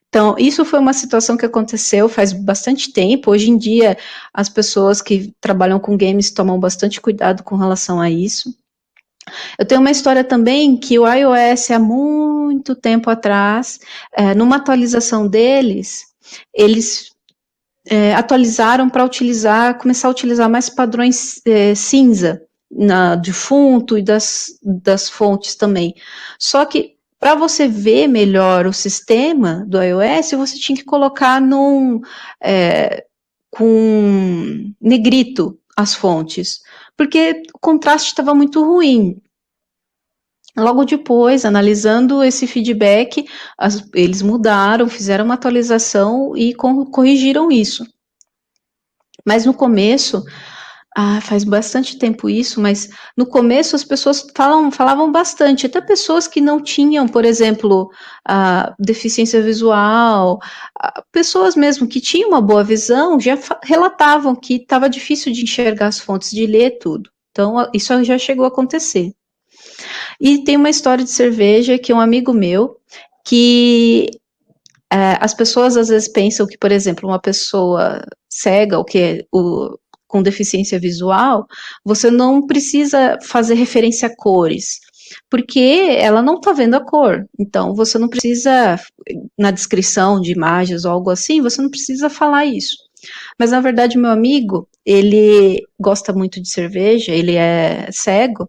Então, isso foi uma situação que aconteceu faz bastante tempo. Hoje em dia, as pessoas que trabalham com games tomam bastante cuidado com relação a isso. Eu tenho uma história também que o iOS, há muito tempo atrás, numa atualização deles, eles atualizaram para começar a utilizar mais padrões cinza, de fundo e das fontes também. Só que para você ver melhor o sistema do iOS, você tinha que colocar com negrito as fontes, porque o contraste estava muito ruim. Logo depois, analisando esse feedback, eles mudaram, fizeram uma atualização e corrigiram isso. Mas no começo, faz bastante tempo isso, mas no começo as pessoas falavam bastante, até pessoas que não tinham, por exemplo, deficiência visual, pessoas mesmo que tinham uma boa visão, já relatavam que estava difícil de enxergar as fontes, de ler tudo. Então, isso já chegou a acontecer. E tem uma história de cerveja que um amigo meu, que as pessoas às vezes pensam que, por exemplo, uma pessoa cega, com deficiência visual, você não precisa fazer referência a cores, porque ela não está vendo a cor. Então, você não precisa, na descrição de imagens ou algo assim, você não precisa falar isso. Mas, na verdade, meu amigo, ele gosta muito de cerveja, ele é cego,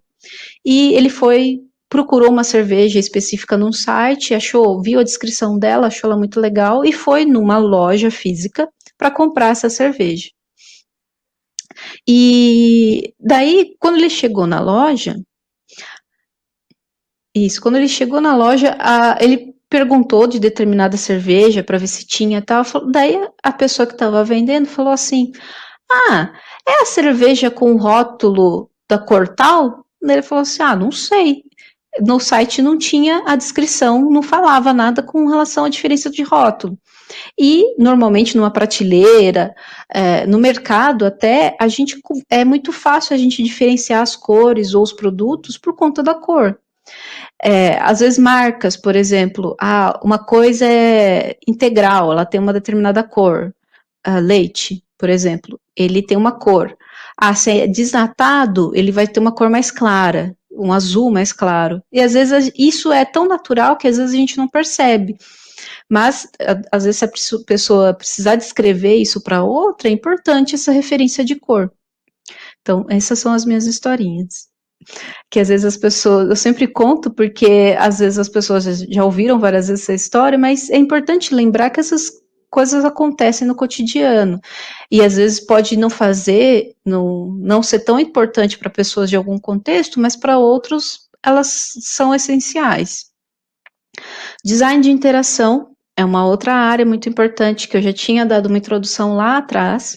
e ele procurou uma cerveja específica num site, viu a descrição dela, achou ela muito legal e foi numa loja física para comprar essa cerveja. E daí, quando ele chegou na loja, ele perguntou de determinada cerveja para ver se tinha e tal. Daí a pessoa que estava vendendo falou assim: é a cerveja com rótulo da cor tal? Ele falou assim: não sei. No site não tinha a descrição, não falava nada com relação à diferença de rótulo. E, normalmente, numa prateleira, no mercado até, é muito fácil a gente diferenciar as cores ou os produtos por conta da cor. Às vezes marcas, por exemplo, uma coisa é integral, ela tem uma determinada cor. Leite, por exemplo, ele tem uma cor. Se é desnatado, ele vai ter uma cor mais clara, um azul mais claro. E às vezes isso é tão natural que às vezes a gente não percebe. Mas às vezes se a pessoa precisar descrever isso para outra, é importante essa referência de cor. Então, essas são as minhas historinhas. Que às vezes eu sempre conto porque às vezes as pessoas já ouviram várias vezes essa história, mas é importante lembrar que essas coisas acontecem no cotidiano, e às vezes pode não ser tão importante para pessoas de algum contexto, mas para outros elas são essenciais. Design de interação é uma outra área muito importante, que eu já tinha dado uma introdução lá atrás,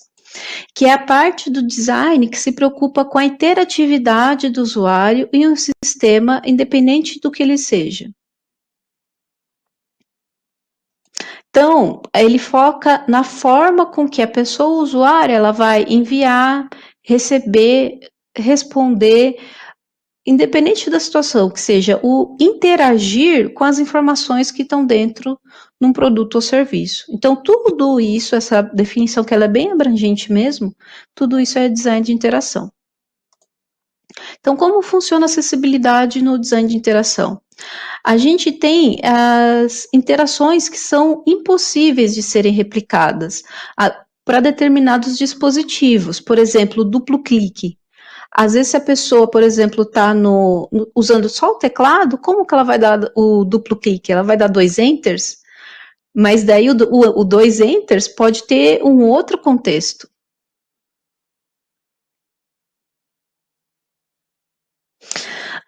que é a parte do design que se preocupa com a interatividade do usuário em um sistema, independente do que ele seja. Então, ele foca na forma com que a pessoa usuária ela vai enviar, receber, responder, independente da situação, que seja o interagir com as informações que estão dentro de um produto ou serviço. Então, tudo isso, essa definição que ela é bem abrangente mesmo, tudo isso é design de interação. Então, como funciona a acessibilidade no design de interação? A gente tem as interações que são impossíveis de serem replicadas para determinados dispositivos, por exemplo, duplo clique. Às vezes, se a pessoa, por exemplo, está usando só o teclado, como que ela vai dar o duplo clique? Ela vai dar 2 enters? Mas daí o 2 enters pode ter um outro contexto.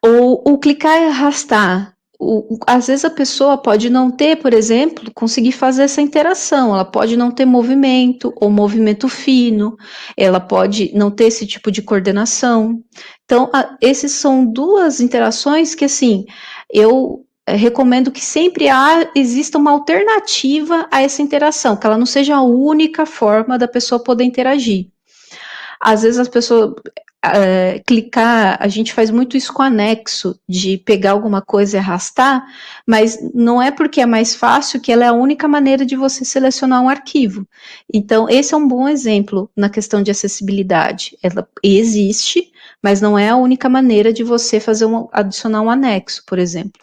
Ou o clicar e arrastar. Às vezes a pessoa pode não ter, por exemplo, conseguir fazer essa interação, ela pode não ter movimento ou movimento fino, ela pode não ter esse tipo de coordenação. Então, esses são duas interações que, assim, eu recomendo que sempre exista uma alternativa a essa interação, que ela não seja a única forma da pessoa poder interagir. Às vezes as pessoas clicar, a gente faz muito isso com anexo, de pegar alguma coisa e arrastar, mas não é porque é mais fácil que ela é a única maneira de você selecionar um arquivo. Então, esse é um bom exemplo na questão de acessibilidade. Ela existe, mas não é a única maneira de você adicionar um anexo, por exemplo.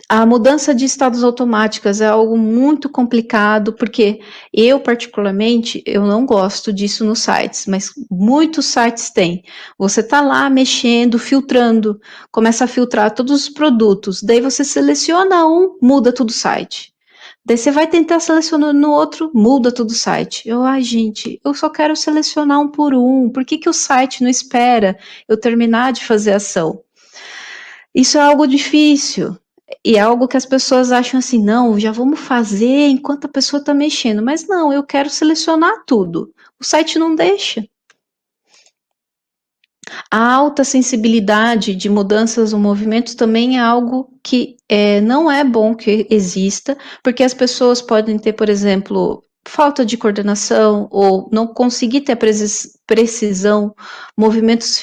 A mudança de estados automáticas é algo muito complicado, porque eu, particularmente, eu não gosto disso nos sites, mas muitos sites têm. Você está lá mexendo, filtrando, começa a filtrar todos os produtos, daí você seleciona um, muda todo o site. Daí você vai tentar selecionar no outro, muda todo o site. Gente, eu só quero selecionar um por um, por que o site não espera eu terminar de fazer a ação? Isso é algo difícil. E é algo que as pessoas acham assim, não, já vamos fazer enquanto a pessoa está mexendo. Mas não, eu quero selecionar tudo. O site não deixa. A alta sensibilidade de mudanças ou movimentos também é algo que não é bom que exista, porque as pessoas podem ter, por exemplo, falta de coordenação ou não conseguir ter precisão, movimentos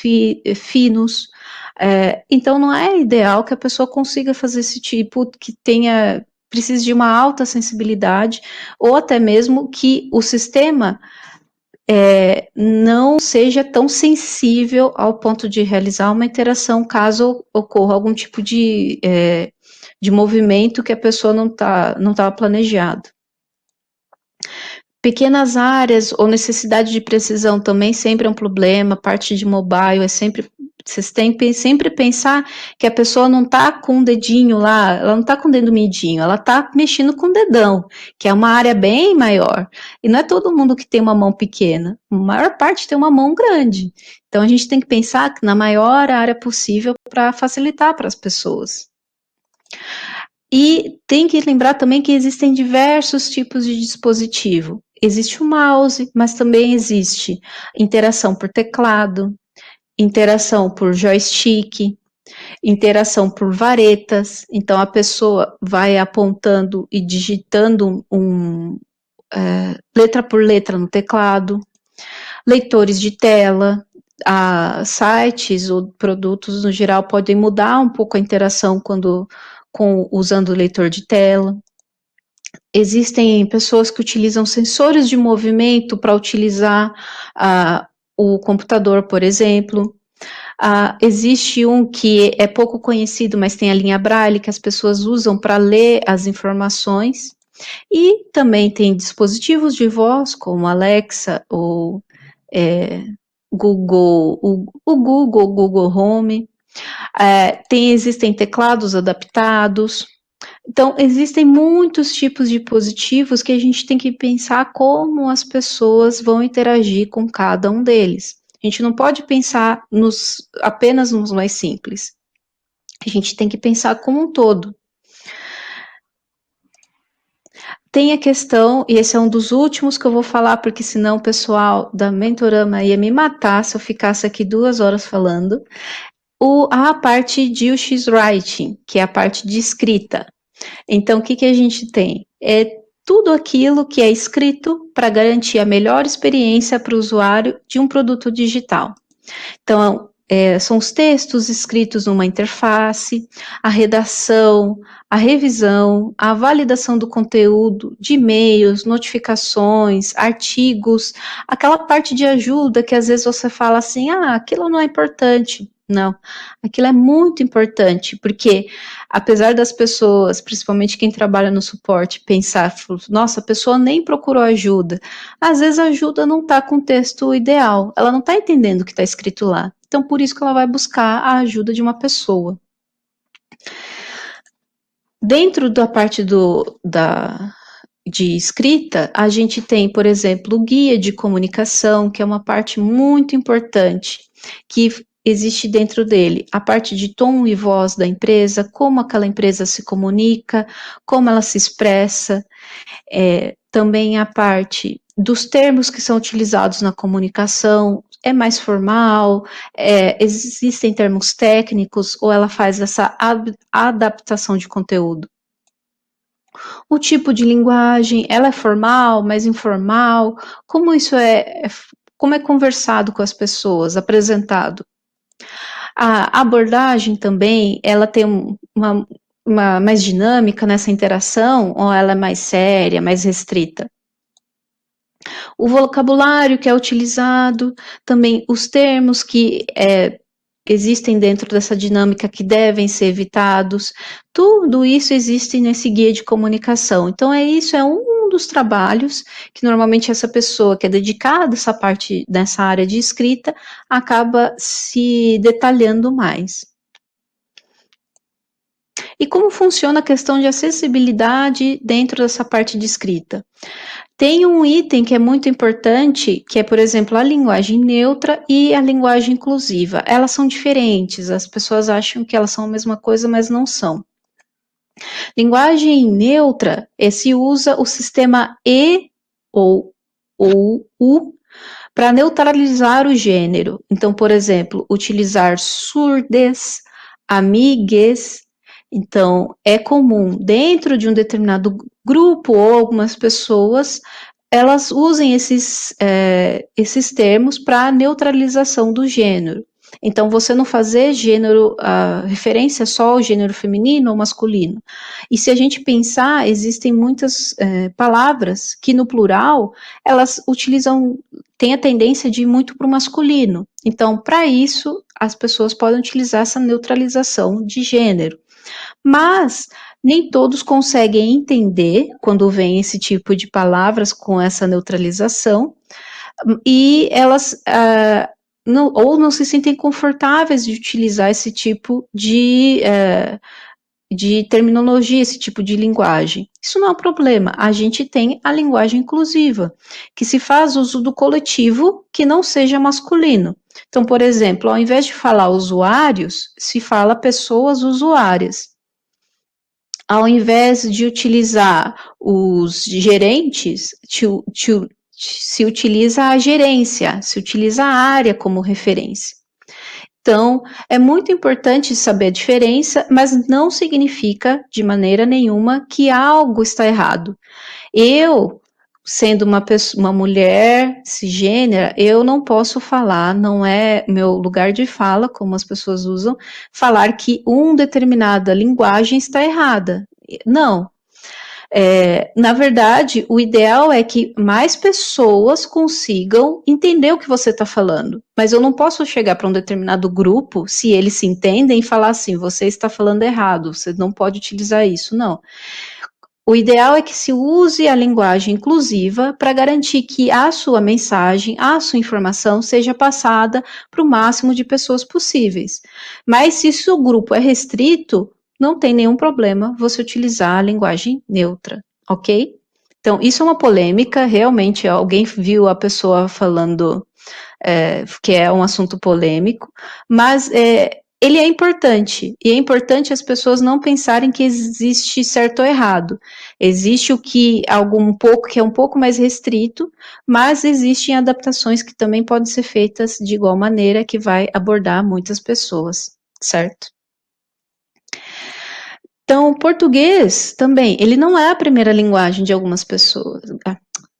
finos. Então, não é ideal que a pessoa consiga fazer esse tipo, que precise de uma alta sensibilidade, ou até mesmo que o sistema não seja tão sensível ao ponto de realizar uma interação caso ocorra algum tipo de movimento que a pessoa não estava planejado. Pequenas áreas ou necessidade de precisão também sempre é um problema, parte de mobile vocês têm que sempre pensar que a pessoa não está com o dedinho lá, ela não está com o dedo midinho, ela está mexendo com o dedão, que é uma área bem maior. E não é todo mundo que tem uma mão pequena, a maior parte tem uma mão grande. Então a gente tem que pensar na maior área possível para facilitar para as pessoas. E tem que lembrar também que existem diversos tipos de dispositivo. Existe o mouse, mas também existe interação por teclado, interação por joystick, interação por varetas. Então, a pessoa vai apontando e digitando letra por letra no teclado. Leitores de tela, sites ou produtos, no geral, podem mudar um pouco a interação usando o leitor de tela. Existem pessoas que utilizam sensores de movimento para utilizar o computador, por exemplo. Existe um que é pouco conhecido, mas tem a linha Braille, que as pessoas usam para ler as informações. E também tem dispositivos de voz, como Alexa ou Google, o Google Home. Existem teclados adaptados. Então, existem muitos tipos de dispositivos que a gente tem que pensar como as pessoas vão interagir com cada um deles. A gente não pode pensar apenas nos mais simples. A gente tem que pensar como um todo. Tem a questão, e esse é um dos últimos que eu vou falar, porque senão o pessoal da Mentorama ia me matar se eu ficasse aqui 2 horas falando. A parte de UX Writing, que é a parte de escrita. Então, o que que a gente tem? É tudo aquilo que é escrito para garantir a melhor experiência para o usuário de um produto digital. Então, são os textos escritos numa interface, a redação, a revisão, a validação do conteúdo, de e-mails, notificações, artigos, aquela parte de ajuda que às vezes você fala assim, aquilo não é importante. Não, aquilo é muito importante, porque apesar das pessoas, principalmente quem trabalha no suporte, pensar, nossa, a pessoa nem procurou ajuda, às vezes a ajuda não está com o texto ideal, ela não está entendendo o que está escrito lá. Então, por isso que ela vai buscar a ajuda de uma pessoa. Dentro da parte de escrita, a gente tem, por exemplo, o guia de comunicação, que é uma parte muito importante, que existe dentro dele a parte de tom e voz da empresa, como aquela empresa se comunica, como ela se expressa, também a parte dos termos que são utilizados na comunicação, é mais formal, existem termos técnicos, ou ela faz essa adaptação de conteúdo. O tipo de linguagem, ela é formal, mais informal, como isso como é conversado com as pessoas, apresentado. A abordagem também, ela tem uma mais dinâmica nessa interação, ou ela é mais séria, mais restrita? O vocabulário que é utilizado, também os termos que existem dentro dessa dinâmica que devem ser evitados, tudo isso existe nesse guia de comunicação. Então, isso é um dos trabalhos que normalmente essa pessoa que é dedicada a essa parte, nessa área de escrita, acaba se detalhando mais. E como funciona a questão de acessibilidade dentro dessa parte de escrita? Tem um item que é muito importante, que é, por exemplo, a linguagem neutra e a linguagem inclusiva. Elas são diferentes, as pessoas acham que elas são a mesma coisa, mas não são. Linguagem neutra se usa o sistema E ou U para neutralizar o gênero. Então, por exemplo, utilizar surdes, amigues. Então, é comum dentro de um determinado grupo ou algumas pessoas, elas usem esses termos para neutralização do gênero. Então, você não fazer gênero, referência só ao gênero feminino ou masculino. E se a gente pensar, existem muitas palavras que no plural, elas têm a tendência de ir muito para o masculino. Então, para isso, as pessoas podem utilizar essa neutralização de gênero. Mas nem todos conseguem entender quando vem esse tipo de palavras com essa neutralização, e elas não se sentem confortáveis de utilizar esse tipo de terminologia, esse tipo de linguagem. Isso não é um problema. A gente tem a linguagem inclusiva, que se faz uso do coletivo que não seja masculino. Então, por exemplo, ao invés de falar usuários, se fala pessoas usuárias. Ao invés de utilizar os gerentes, se utiliza a gerência, se utiliza a área como referência. Então, é muito importante saber a diferença, mas não significa de maneira nenhuma que algo está errado. Eu, sendo uma mulher cisgênera, eu não posso falar, não é meu lugar de fala, como as pessoas usam, falar que uma determinada linguagem está errada. Não. Na verdade, o ideal é que mais pessoas consigam entender o que você está falando. Mas eu não posso chegar para um determinado grupo, se eles se entendem, e falar assim, você está falando errado, você não pode utilizar isso, não. O ideal é que se use a linguagem inclusiva para garantir que a sua mensagem, a sua informação seja passada para o máximo de pessoas possíveis. Mas se o grupo é restrito, não tem nenhum problema você utilizar a linguagem neutra, ok? Então, isso é uma polêmica, realmente, alguém viu a pessoa falando que é um assunto polêmico, mas ele é importante, e é importante as pessoas não pensarem que existe certo ou errado. Existe o que é um pouco mais restrito, mas existem adaptações que também podem ser feitas de igual maneira, que vai abordar muitas pessoas, certo? Então, o português também, ele não é a primeira linguagem de algumas pessoas.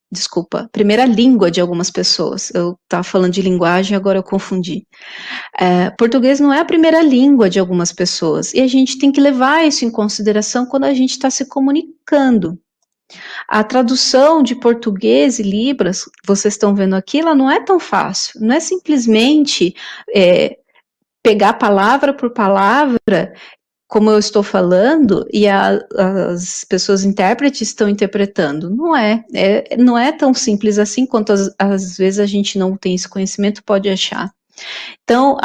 Desculpa, primeira língua de algumas pessoas. Eu estava falando de linguagem, agora eu confundi. Português não é a primeira língua de algumas pessoas. E a gente tem que levar isso em consideração quando a gente está se comunicando. A tradução de português e Libras, vocês estão vendo aqui, ela não é tão fácil. Não é simplesmente pegar palavra por palavra, como eu estou falando, e as pessoas intérpretes estão interpretando. Não é tão simples assim quanto às vezes a gente não tem esse conhecimento, pode achar. Então,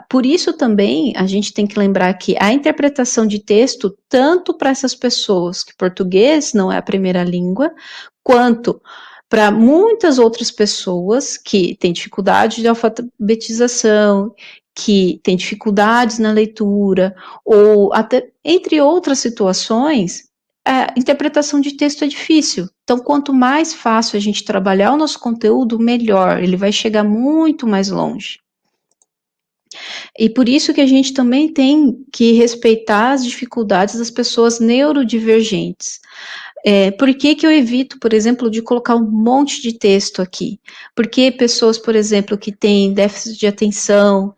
por isso também a gente tem que lembrar que a interpretação de texto, tanto para essas pessoas que português não é a primeira língua, quanto para muitas outras pessoas que têm dificuldade de alfabetização, que têm dificuldades na leitura, ou até entre outras situações, a interpretação de texto é difícil. Então, quanto mais fácil a gente trabalhar o nosso conteúdo, melhor, ele vai chegar muito mais longe. E por isso que a gente também tem que respeitar as dificuldades das pessoas neurodivergentes. Por que eu evito, por exemplo, de colocar um monte de texto aqui? Porque pessoas, por exemplo, que têm déficit de atenção,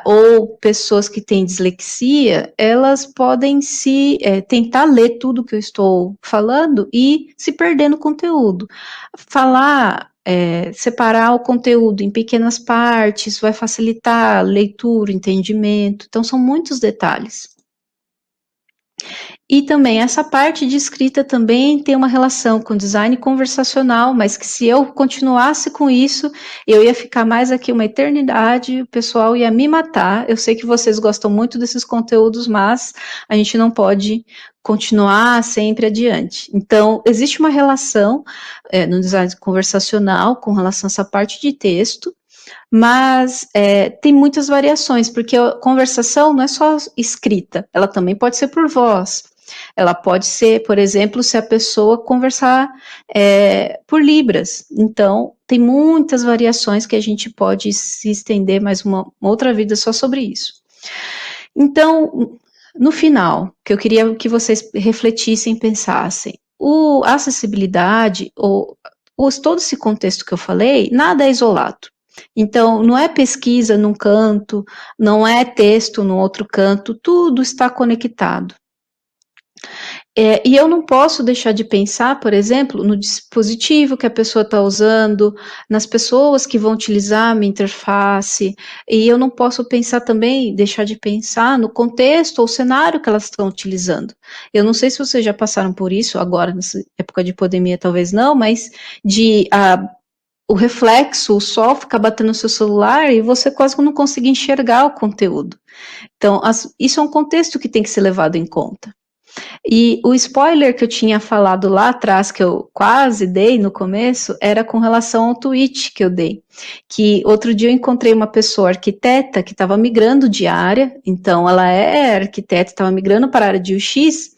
ou pessoas que têm dislexia, elas podem tentar ler tudo que eu estou falando e se perder no conteúdo. Separar o conteúdo em pequenas partes vai facilitar a leitura, o entendimento. Então, são muitos detalhes. E também, essa parte de escrita também tem uma relação com design conversacional, mas que se eu continuasse com isso, eu ia ficar mais aqui uma eternidade, o pessoal ia me matar. Eu sei que vocês gostam muito desses conteúdos, mas a gente não pode continuar sempre adiante. Então, existe uma relação no design conversacional com relação a essa parte de texto, mas tem muitas variações, porque a conversação não é só escrita, ela também pode ser por voz. Ela pode ser, por exemplo, se a pessoa conversar por Libras. Então, tem muitas variações que a gente pode se estender mais uma outra vida só sobre isso. Então, no final, que eu queria que vocês refletissem e pensassem, a acessibilidade, todo esse contexto que eu falei, nada é isolado. Então, não é pesquisa num canto, não é texto no outro canto, tudo está conectado. E eu não posso deixar de pensar, por exemplo, no dispositivo que a pessoa está usando, nas pessoas que vão utilizar a minha interface, e eu não posso deixar de pensar no contexto ou cenário que elas estão utilizando. Eu não sei se vocês já passaram por isso, agora, nessa época de pandemia, talvez não, mas o reflexo, o sol fica batendo no seu celular e você quase não consegue enxergar o conteúdo. Então, isso é um contexto que tem que ser levado em conta. E o spoiler que eu tinha falado lá atrás, que eu quase dei no começo, era com relação ao tweet que eu dei. Que outro dia eu encontrei uma pessoa arquiteta que estava migrando de área, então ela é arquiteta, estava migrando para a área de UX,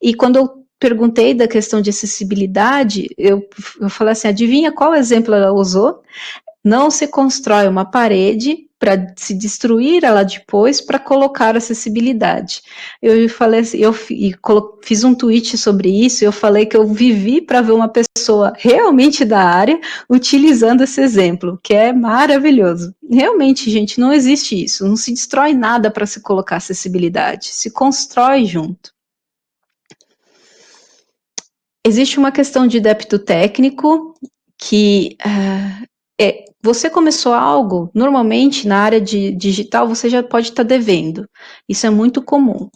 e quando eu perguntei da questão de acessibilidade, eu falei assim, adivinha qual exemplo ela usou? Não se constrói uma parede para se destruir ela depois para colocar acessibilidade. Eu falei assim, fiz um tweet sobre isso, eu falei que eu vivi para ver uma pessoa realmente da área utilizando esse exemplo, que é maravilhoso. Realmente, gente, não existe isso, não se destrói nada para se colocar acessibilidade, se constrói junto. Existe uma questão de débito técnico que você começou algo, normalmente na área de digital você já pode estar devendo, isso é muito comum.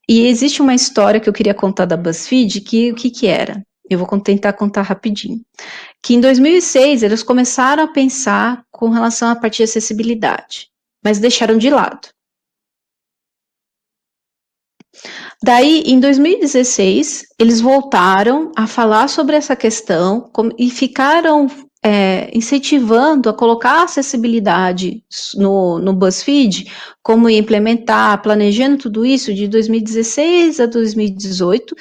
E existe uma história que eu queria contar da BuzzFeed, que o que era? Eu vou tentar contar rapidinho. Que em 2006 eles começaram a pensar com relação à parte de acessibilidade, mas deixaram de lado. Daí, em 2016, eles voltaram a falar sobre essa questão e ficaram incentivando a colocar acessibilidade no BuzzFeed, como implementar, planejando tudo isso de 2016 a 2018,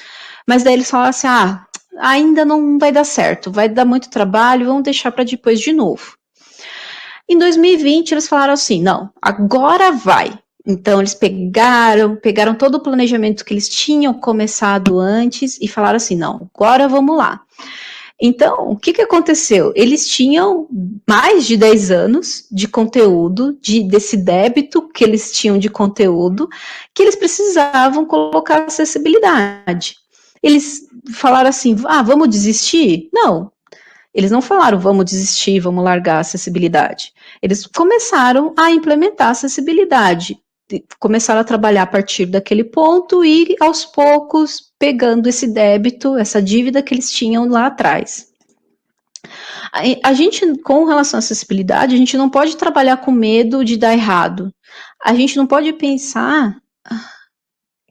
mas daí eles falaram assim, ainda não vai dar certo, vai dar muito trabalho, vamos deixar para depois de novo. Em 2020, eles falaram assim, não, agora vai. Então, eles pegaram todo o planejamento que eles tinham começado antes e falaram assim, não, agora vamos lá. Então, o que aconteceu? Eles tinham mais de 10 anos de conteúdo, desse débito que eles tinham de conteúdo, que eles precisavam colocar acessibilidade. Eles falaram assim, vamos desistir? Não, eles não falaram, vamos desistir, vamos largar a acessibilidade. Eles começaram a implementar a acessibilidade, começaram a trabalhar a partir daquele ponto e, aos poucos, pegando esse débito, essa dívida que eles tinham lá atrás. A gente, com relação à acessibilidade, a gente não pode trabalhar com medo de dar errado. A gente não pode pensar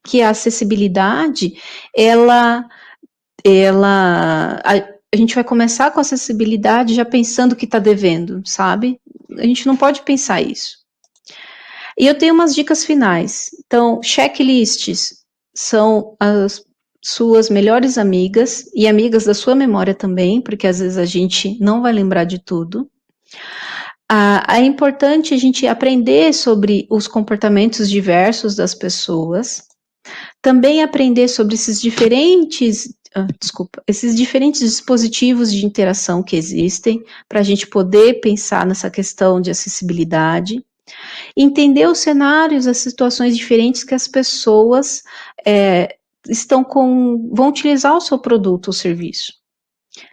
que a acessibilidade, a gente vai começar com acessibilidade já pensando que está devendo, sabe? A gente não pode pensar isso. E eu tenho umas dicas finais. Então, checklists são as suas melhores amigas e amigas da sua memória também, porque às vezes a gente não vai lembrar de tudo. É importante a gente aprender sobre os comportamentos diversos das pessoas, também aprender sobre esses diferentes dispositivos de interação que existem, para a gente poder pensar nessa questão de acessibilidade, entender os cenários, as situações diferentes que as pessoas vão utilizar o seu produto ou serviço.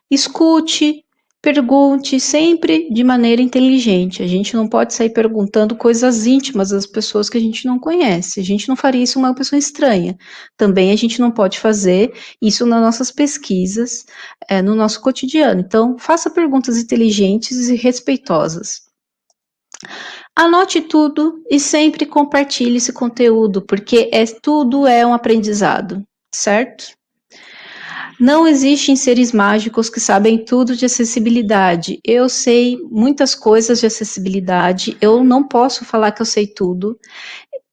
Escute, pergunte sempre de maneira inteligente. A gente não pode sair perguntando coisas íntimas das pessoas que a gente não conhece. A gente não faria isso uma pessoa estranha. Também a gente não pode fazer isso nas nossas pesquisas, no nosso cotidiano. Então, faça perguntas inteligentes e respeitosas. Anote tudo e sempre compartilhe esse conteúdo, porque tudo é um aprendizado, certo? Não existem seres mágicos que sabem tudo de acessibilidade. Eu sei muitas coisas de acessibilidade, eu não posso falar que eu sei tudo.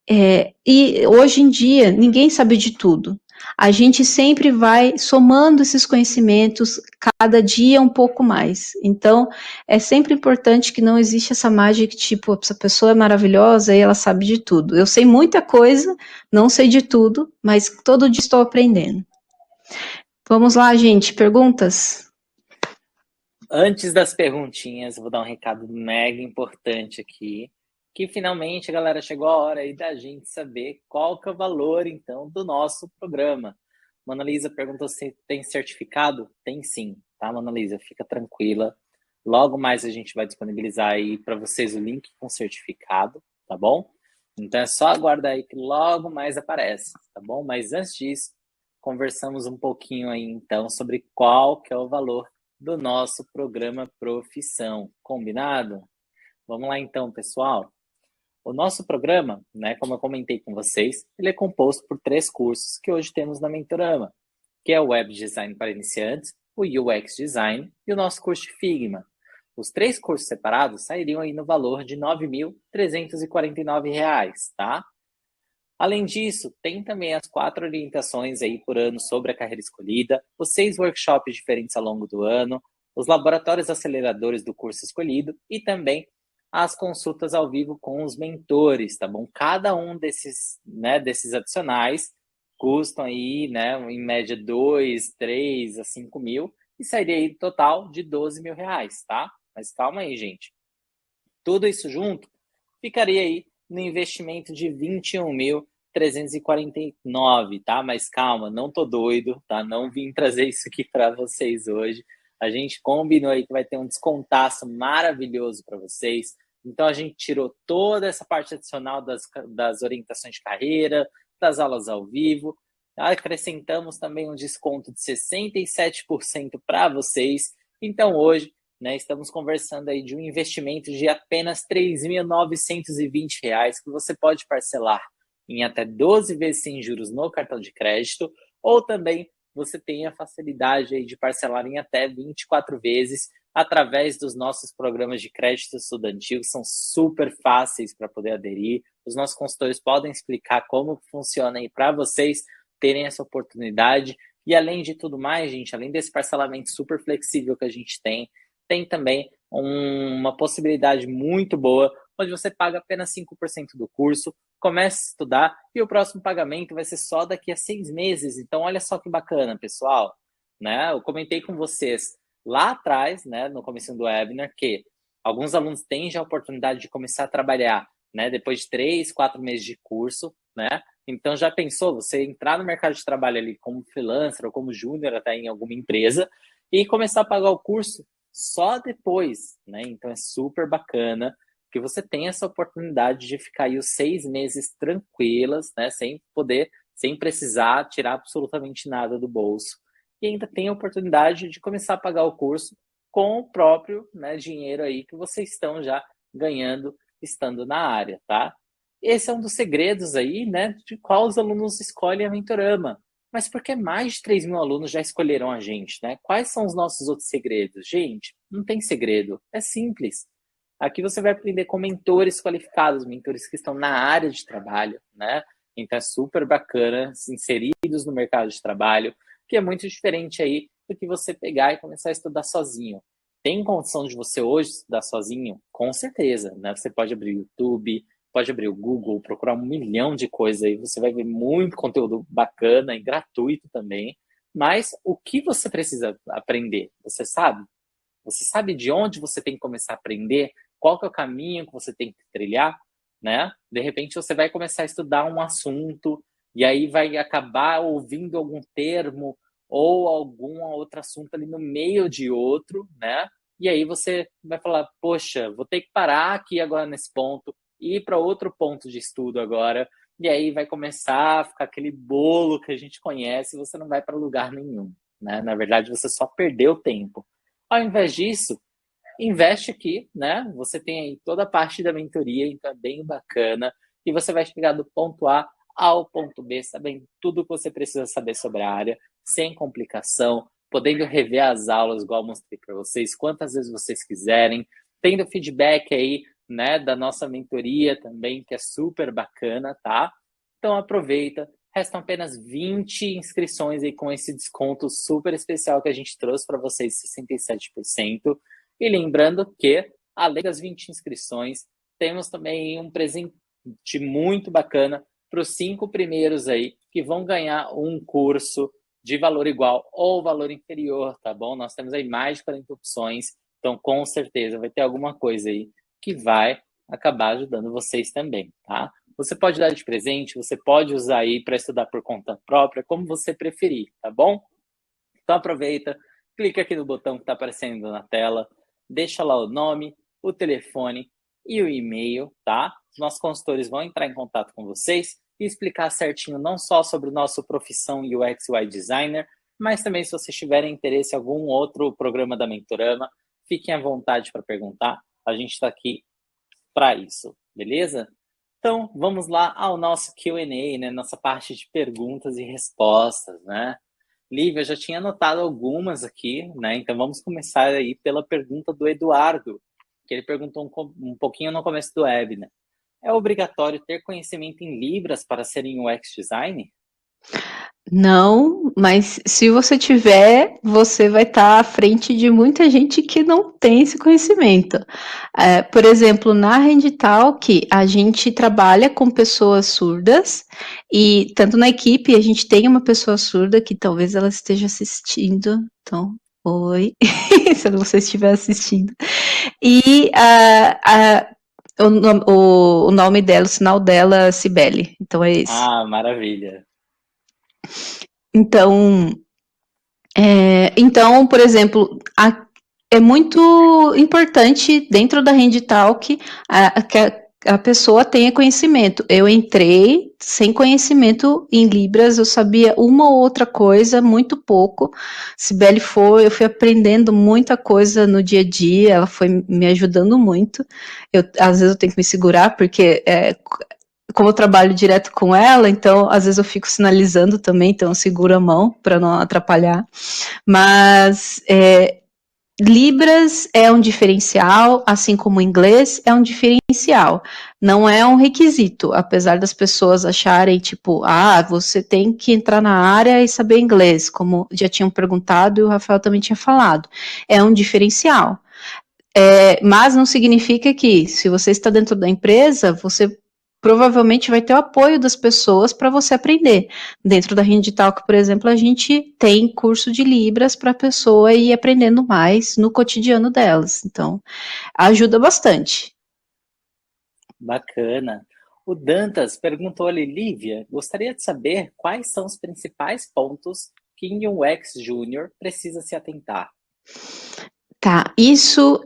E hoje em dia, ninguém sabe de tudo. A gente sempre vai somando esses conhecimentos, cada dia um pouco mais. Então, é sempre importante que não exista essa mágica, tipo, essa pessoa é maravilhosa e ela sabe de tudo. Eu sei muita coisa, não sei de tudo, mas todo dia estou aprendendo. Vamos lá, gente, perguntas? Antes das perguntinhas, eu vou dar um recado mega importante aqui, que finalmente, galera, chegou a hora aí da gente saber qual que é o valor, então, do nosso programa. Mona Lisa perguntou se tem certificado? Tem sim, tá, Mona Lisa? Fica tranquila. Logo mais a gente vai disponibilizar aí para vocês o link com certificado, tá bom? Então é só aguardar aí que logo mais aparece, tá bom? Mas antes disso, conversamos um pouquinho aí, então, sobre qual que é o valor do nosso programa Profissão. Combinado? Vamos lá então, pessoal. O nosso programa, né, como eu comentei com vocês, ele é composto por 3 cursos que hoje temos na Mentorama, que é o Web Design para Iniciantes, o UX Design e o nosso curso de Figma. Os 3 cursos separados sairiam aí no valor de R$ 9.349, tá? Além disso, tem também as 4 orientações aí por ano sobre a carreira escolhida, os 6 workshops diferentes ao longo do ano, os laboratórios aceleradores do curso escolhido e também as consultas ao vivo com os mentores, tá bom? Cada um desses adicionais custam aí, né, em média 2, 3 a 5 mil e sairia aí total de R$ 12.000, tá? Mas calma aí, gente. Tudo isso junto ficaria aí no investimento de 21.349, tá? Mas calma, não tô doido, tá? Não vim trazer isso aqui para vocês hoje. A gente combinou aí que vai ter um descontaço maravilhoso para vocês. Então, a gente tirou toda essa parte adicional das orientações de carreira, das aulas ao vivo. Acrescentamos também um desconto de 67% para vocês. Então, hoje, né, estamos conversando aí de um investimento de apenas R$ 3.920, que você pode parcelar em até 12 vezes sem juros no cartão de crédito, ou também você tem a facilidade aí de parcelar em até 24 vezes através dos nossos programas de crédito estudantil, que são super fáceis para poder aderir. Os nossos consultores podem explicar como funciona aí para vocês terem essa oportunidade. E além de tudo mais, gente, além desse parcelamento super flexível que a gente tem também uma possibilidade muito boa, onde você paga apenas 5% do curso, comece a estudar e o próximo pagamento vai ser só daqui a 6 meses. Então, olha só que bacana, pessoal, né? Eu comentei com vocês lá atrás, né, no começo do webinar, que alguns alunos têm já a oportunidade de começar a trabalhar, né, depois de 3, 4 meses de curso, né? Então, já pensou você entrar no mercado de trabalho ali como freelancer ou como júnior até em alguma empresa e começar a pagar o curso só depois, né? Então, é super bacana que você tenha essa oportunidade de ficar aí os 6 meses tranquilas, né? Sem precisar tirar absolutamente nada do bolso. E ainda tem a oportunidade de começar a pagar o curso com o próprio, né, dinheiro aí que vocês estão já ganhando estando na área, tá? Esse é um dos segredos aí, né, de qual os alunos escolhem a Mentorama. Mas por que mais de 3 mil alunos já escolheram a gente, né? Quais são os nossos outros segredos? Gente, não tem segredo, é simples. Aqui você vai aprender com mentores qualificados, mentores que estão na área de trabalho, né? Então é super bacana, inseridos no mercado de trabalho, que é muito diferente aí do que você pegar e começar a estudar sozinho. Tem condição de você hoje estudar sozinho? Com certeza, né? Você pode abrir o YouTube, pode abrir o Google, procurar 1 milhão de coisas aí, você vai ver muito conteúdo bacana e gratuito também. Mas o que você precisa aprender? Você sabe? Você sabe de onde você tem que começar a aprender? Qual que é o caminho que você tem que trilhar? Né? De repente você vai começar a estudar um assunto e aí vai acabar ouvindo algum termo ou algum outro assunto ali no meio de outro, né? E aí você vai falar, poxa, vou ter que parar aqui agora nesse ponto, ir para outro ponto de estudo agora, e aí vai começar a ficar aquele bolo que a gente conhece e você não vai para lugar nenhum, né? Na verdade, você só perdeu tempo. Ao invés disso, investe aqui, né? Você tem aí toda a parte da mentoria, então é bem bacana. E você vai chegar do ponto A ao ponto B, sabendo tudo o que você precisa saber sobre a área, sem complicação, podendo rever as aulas, igual eu mostrei para vocês, quantas vezes vocês quiserem, tendo feedback aí, né, da nossa mentoria também, que é super bacana, tá? Então aproveita. Restam apenas 20 inscrições aí com esse desconto super especial que a gente trouxe para vocês, 67%. E lembrando que, além das 20 inscrições, temos também um presente muito bacana para os 5 primeiros aí, que vão ganhar um curso de valor igual ou valor inferior, tá bom? Nós temos aí mais de 40 opções, então com certeza vai ter alguma coisa aí que vai acabar ajudando vocês também, tá? Você pode dar de presente, você pode usar aí para estudar por conta própria, como você preferir, tá bom? Então aproveita, clica aqui no botão que está aparecendo na tela, deixa lá o nome, o telefone e o e-mail, tá? Os nossos consultores vão entrar em contato com vocês e explicar certinho não só sobre o nosso profissão UX UI Designer, mas também se vocês tiverem interesse em algum outro programa da Mentorama, fiquem à vontade para perguntar, a gente está aqui para isso, beleza? Então, vamos lá ao nosso Q&A, né? Nossa parte de perguntas e respostas, né? Lívia, eu já tinha anotado algumas aqui, né? Então, vamos começar aí pela pergunta do Eduardo, que ele perguntou um pouquinho no começo do web, né? É obrigatório ter conhecimento em Libras para ser em UX Design? Não, mas se você tiver, você vai estar à frente de muita gente que não tem esse conhecimento. Por exemplo, na Renditalk, a gente trabalha com pessoas surdas e tanto na equipe a gente tem uma pessoa surda que talvez ela esteja assistindo. Então, oi, se você estiver assistindo. E o nome dela, o sinal dela é Cibele. Então é esse. Ah, maravilha. Então, por exemplo, é muito importante dentro da Renditalk que a pessoa tenha conhecimento. Eu entrei sem conhecimento em Libras, eu sabia uma ou outra coisa, muito pouco. Sibeli eu fui aprendendo muita coisa no dia a dia, ela foi me ajudando muito. Às vezes eu tenho que me segurar, porque como eu trabalho direto com ela, então às vezes eu fico sinalizando também, então eu seguro a mão para não atrapalhar. Mas Libras é um diferencial, assim como o inglês é um diferencial. Não é um requisito, apesar das pessoas acharem, tipo, você tem que entrar na área e saber inglês, como já tinham perguntado e o Rafael também tinha falado. É um diferencial. Mas não significa que, se você está dentro da empresa, você provavelmente vai ter o apoio das pessoas para você aprender. Dentro da Talk, por exemplo, a gente tem curso de Libras para a pessoa ir aprendendo mais no cotidiano delas. Então, ajuda bastante. Bacana. O Dantas perguntou ali, Lívia, gostaria de saber quais são os principais pontos que em um UX Júnior precisa se atentar. Tá, isso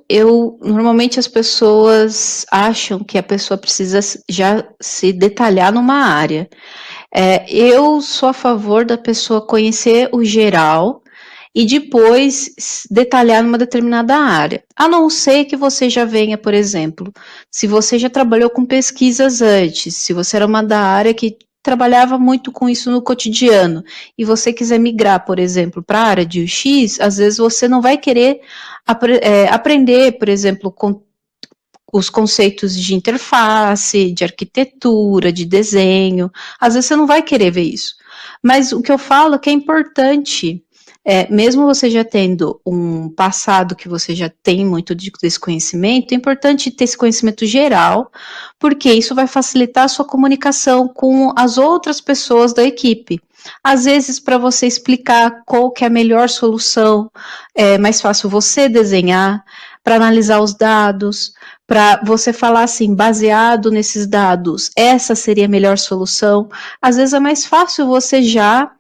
normalmente as pessoas acham que a pessoa precisa já se detalhar numa área. Eu sou a favor da pessoa conhecer o geral e depois detalhar numa determinada área. A não ser que você já venha, por exemplo, se você já trabalhou com pesquisas antes, se você era uma da área que trabalhava muito com isso no cotidiano e você quiser migrar, por exemplo, para a área de UX, às vezes você não vai querer aprender, por exemplo, com os conceitos de interface, de arquitetura, de desenho. Às vezes você não vai querer ver isso. Mas o que eu falo é que é importante, mesmo você já tendo um passado que você já tem muito desse conhecimento, é importante ter esse conhecimento geral, porque isso vai facilitar a sua comunicação com as outras pessoas da equipe. Às vezes, para você explicar qual que é a melhor solução, é mais fácil você desenhar, para analisar os dados, para você falar assim, baseado nesses dados, essa seria a melhor solução. Às vezes é mais fácil você já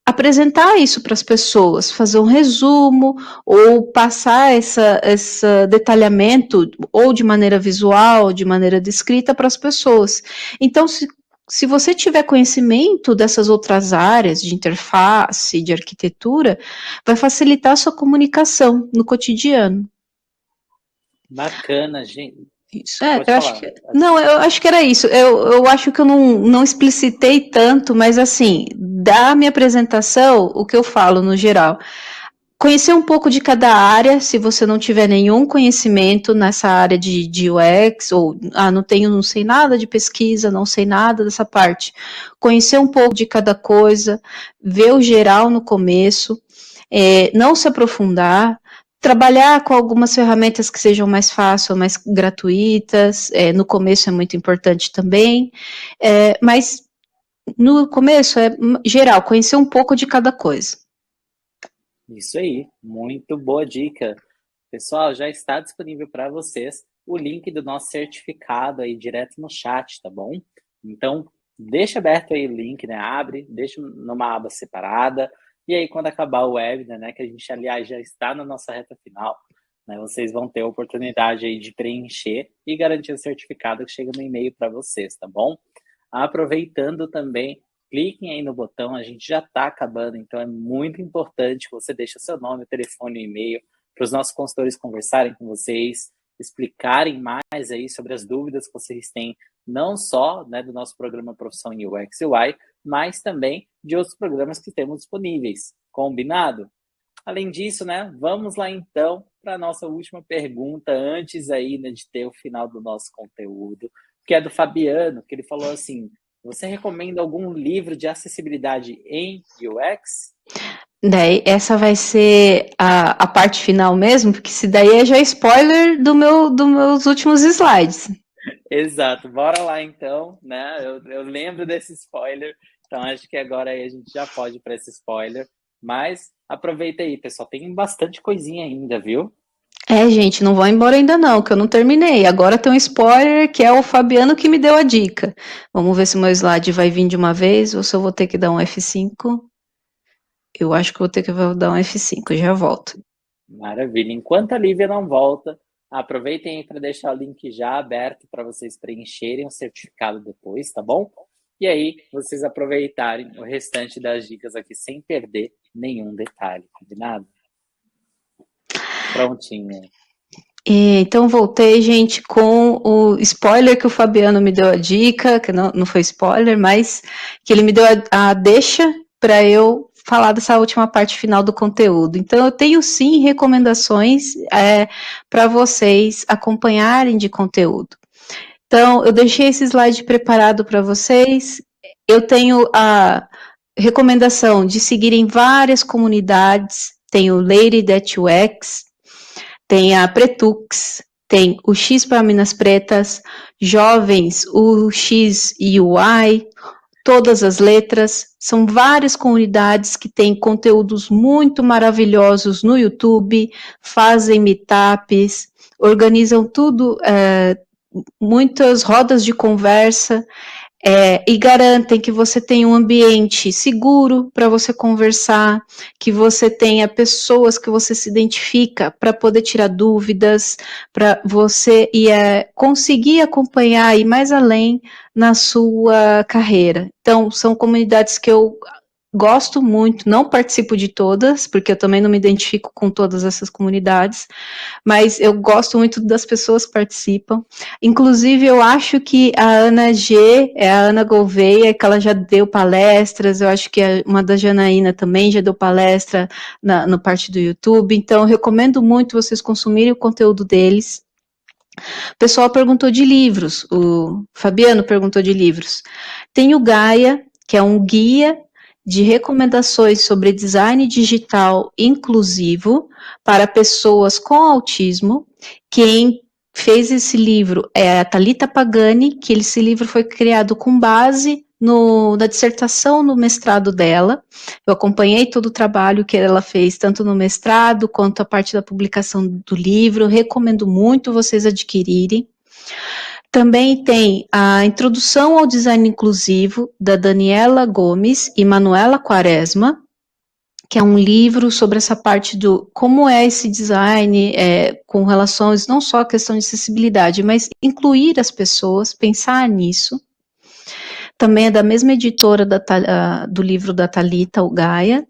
apresentar isso para as pessoas, fazer um resumo, ou passar esse detalhamento, ou de maneira visual, ou de maneira descrita para as pessoas. Então, se você tiver conhecimento dessas outras áreas de interface, de arquitetura, vai facilitar a sua comunicação no cotidiano. Bacana, gente. Isso, eu acho que era isso. Eu acho que eu não explicitei tanto, mas assim, da minha apresentação, o que eu falo no geral. Conhecer um pouco de cada área, se você não tiver nenhum conhecimento nessa área de UX, ou não sei nada de pesquisa, não sei nada dessa parte. Conhecer um pouco de cada coisa, ver o geral no começo, não se aprofundar, trabalhar com algumas ferramentas que sejam mais fáceis, mais gratuitas, no começo é muito importante também, mas no começo é geral, conhecer um pouco de cada coisa. Isso aí, muito boa dica. Pessoal, já está disponível para vocês o link do nosso certificado aí direto no chat, tá bom? Então, deixa aberto aí o link, né? Abre, deixa numa aba separada. E aí, quando acabar o webinar, né? Que a gente, aliás, já está na nossa reta final, né? Vocês vão ter a oportunidade aí de preencher e garantir o certificado que chega no e-mail para vocês, tá bom? Aproveitando também, cliquem aí no botão, a gente já está acabando, então é muito importante que você deixe seu nome, telefone e e-mail para os nossos consultores conversarem com vocês, explicarem mais aí sobre as dúvidas que vocês têm, não só, né, do nosso programa Profissão em UX e UI, mas também de outros programas que temos disponíveis. Combinado? Além disso, né, vamos lá então para a nossa última pergunta, antes aí, né, de ter o final do nosso conteúdo, que é do Fabiano, que ele falou assim: você recomenda algum livro de acessibilidade em UX? Daí, essa vai ser a parte final mesmo, porque se daí é já spoiler dos meus últimos slides. Exato, bora lá então, né? Eu lembro desse spoiler, então acho que agora aí a gente já pode ir para esse spoiler, mas aproveita aí, pessoal, tem bastante coisinha ainda, viu? Gente, não vou embora ainda não, que eu não terminei. Agora tem um spoiler que é o Fabiano que me deu a dica. Vamos ver se o meu slide vai vir de uma vez ou se eu vou ter que dar um F5. Eu acho que vou ter que dar um F5, já volto. Maravilha. Enquanto a Lívia não volta, aproveitem aí para deixar o link já aberto para vocês preencherem o certificado depois, tá bom? E aí, vocês aproveitarem o restante das dicas aqui sem perder nenhum detalhe, combinado? Prontinho. Então, voltei, gente, com o spoiler que o Fabiano me deu a dica, que não foi spoiler, mas que ele me deu a deixa para eu falar dessa última parte final do conteúdo. Então, eu tenho sim recomendações para vocês acompanharem de conteúdo. Então, eu deixei esse slide preparado para vocês. Eu tenho a recomendação de seguirem várias comunidades. Tem o Lady That UX, tem a Pretux, tem o X para Minas Pretas, Jovens, o X e o Y, Todas as Letras. São várias comunidades que têm conteúdos muito maravilhosos no YouTube, fazem meetups, organizam tudo, muitas rodas de conversa, e garantem que você tenha um ambiente seguro para você conversar, que você tenha pessoas que você se identifica para poder tirar dúvidas, para você conseguir acompanhar e ir mais além na sua carreira. Então, são comunidades que eu gosto muito, não participo de todas, porque eu também não me identifico com todas essas comunidades, mas eu gosto muito das pessoas que participam. Inclusive, eu acho que a Ana G, a Ana Gouveia, que ela já deu palestras, eu acho que uma da Janaína também já deu palestra no parte do YouTube, então eu recomendo muito vocês consumirem o conteúdo deles. O pessoal perguntou de livros, o Fabiano perguntou de livros. Tem o Gaia, que é um guia de recomendações sobre design digital inclusivo para pessoas com autismo. Quem fez esse livro é a Thalita Pagani, que esse livro foi criado com base na dissertação, no mestrado dela. Eu acompanhei todo o trabalho que ela fez, tanto no mestrado quanto a parte da publicação do livro. Recomendo muito vocês adquirirem. Também tem a Introdução ao Design Inclusivo, da Daniela Gomes e Manuela Quaresma, que é um livro sobre essa parte do como é esse design com relações não só à questão de acessibilidade, mas incluir as pessoas, pensar nisso. Também é da mesma editora do livro da Thalita, o Gaia.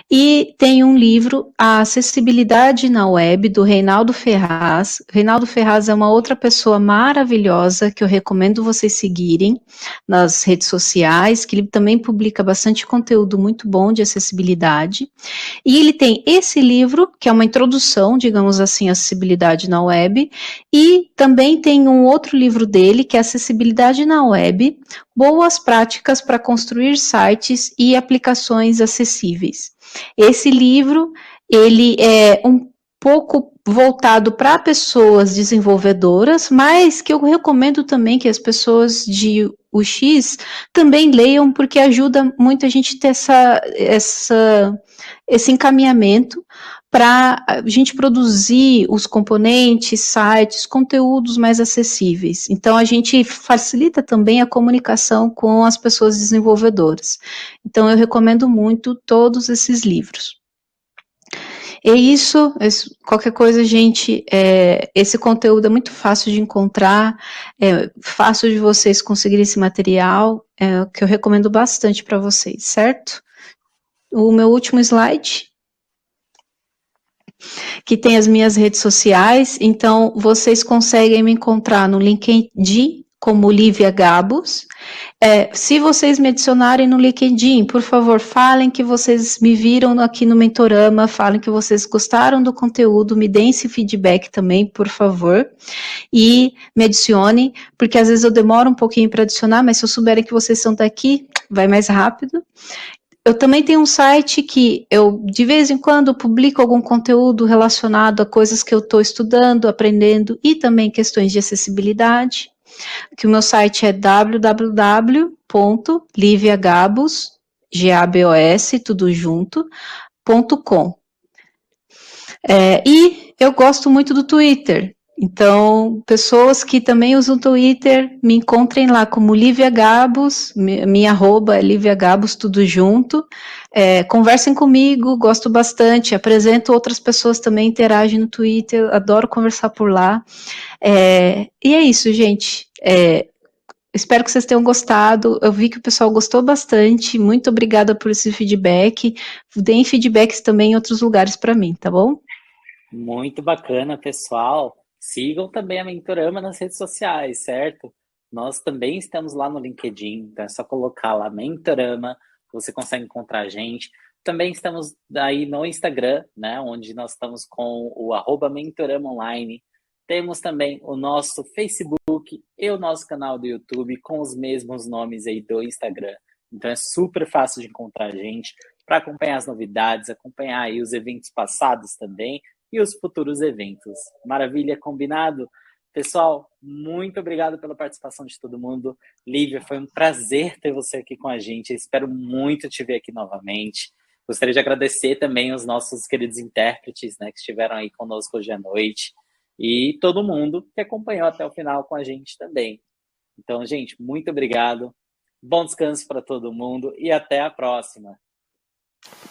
E tem um livro, A Acessibilidade na Web, do Reinaldo Ferraz. Reinaldo Ferraz é uma outra pessoa maravilhosa que eu recomendo vocês seguirem nas redes sociais, que ele também publica bastante conteúdo muito bom de acessibilidade. E ele tem esse livro, que é uma introdução, digamos assim, à acessibilidade na web, e também tem um outro livro dele, que é Acessibilidade na Web, Boas Práticas para Construir Sites e Aplicações Acessíveis. Esse livro, ele é um pouco voltado para pessoas desenvolvedoras, mas que eu recomendo também que as pessoas de UX também leiam, porque ajuda muito a gente ter esse encaminhamento para a gente produzir os componentes, sites, conteúdos mais acessíveis. Então, a gente facilita também a comunicação com as pessoas desenvolvedoras. Então, eu recomendo muito todos esses livros. É isso, qualquer coisa, gente, esse conteúdo é muito fácil de encontrar, é fácil de vocês conseguirem esse material, que eu recomendo bastante para vocês, certo? O meu último slide, que tem as minhas redes sociais, então vocês conseguem me encontrar no LinkedIn como Lívia Gabos. Se vocês me adicionarem no LinkedIn, por favor, falem que vocês me viram aqui no Mentorama, falem que vocês gostaram do conteúdo, me deem esse feedback também, por favor, e me adicionem, porque às vezes eu demoro um pouquinho para adicionar, mas se eu souberem que vocês são daqui, vai mais rápido. Eu também tenho um site que eu, de vez em quando, publico algum conteúdo relacionado a coisas que eu estou estudando, aprendendo, e também questões de acessibilidade, que o meu site é www.liviagabos, G-A-B-O-S, tudo junto, .com. E eu gosto muito do Twitter. Então, pessoas que também usam o Twitter, me encontrem lá como Lívia Gabos, minha arroba é Lívia Gabos, tudo junto. Conversem comigo, gosto bastante, apresento outras pessoas também, interagem no Twitter, adoro conversar por lá. E é isso, gente. Espero que vocês tenham gostado. Eu vi que o pessoal gostou bastante. Muito obrigada por esse feedback. Deem feedbacks também em outros lugares para mim, tá bom? Muito bacana, pessoal. Sigam também a Mentorama nas redes sociais, certo? Nós também estamos lá no LinkedIn, então é só colocar lá Mentorama, você consegue encontrar a gente. Também estamos aí no Instagram, né, onde nós estamos com o @Mentorama Online. Temos também o nosso Facebook e o nosso canal do YouTube com os mesmos nomes aí do Instagram. Então é super fácil de encontrar a gente para acompanhar as novidades, acompanhar aí os eventos passados também. e os futuros eventos. Maravilha, combinado? Pessoal, muito obrigado pela participação de todo mundo. Lívia, foi um prazer ter você aqui com a gente. Eu espero muito te ver aqui novamente. Gostaria de agradecer também os nossos queridos intérpretes, né, que estiveram aí conosco hoje à noite. E todo mundo que acompanhou até o final com a gente também. Então, gente, muito obrigado. Bom descanso para todo mundo e até a próxima.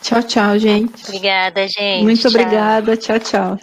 Tchau, tchau, gente. Obrigada, gente. Muito Tchau. obrigada. Tchau, tchau.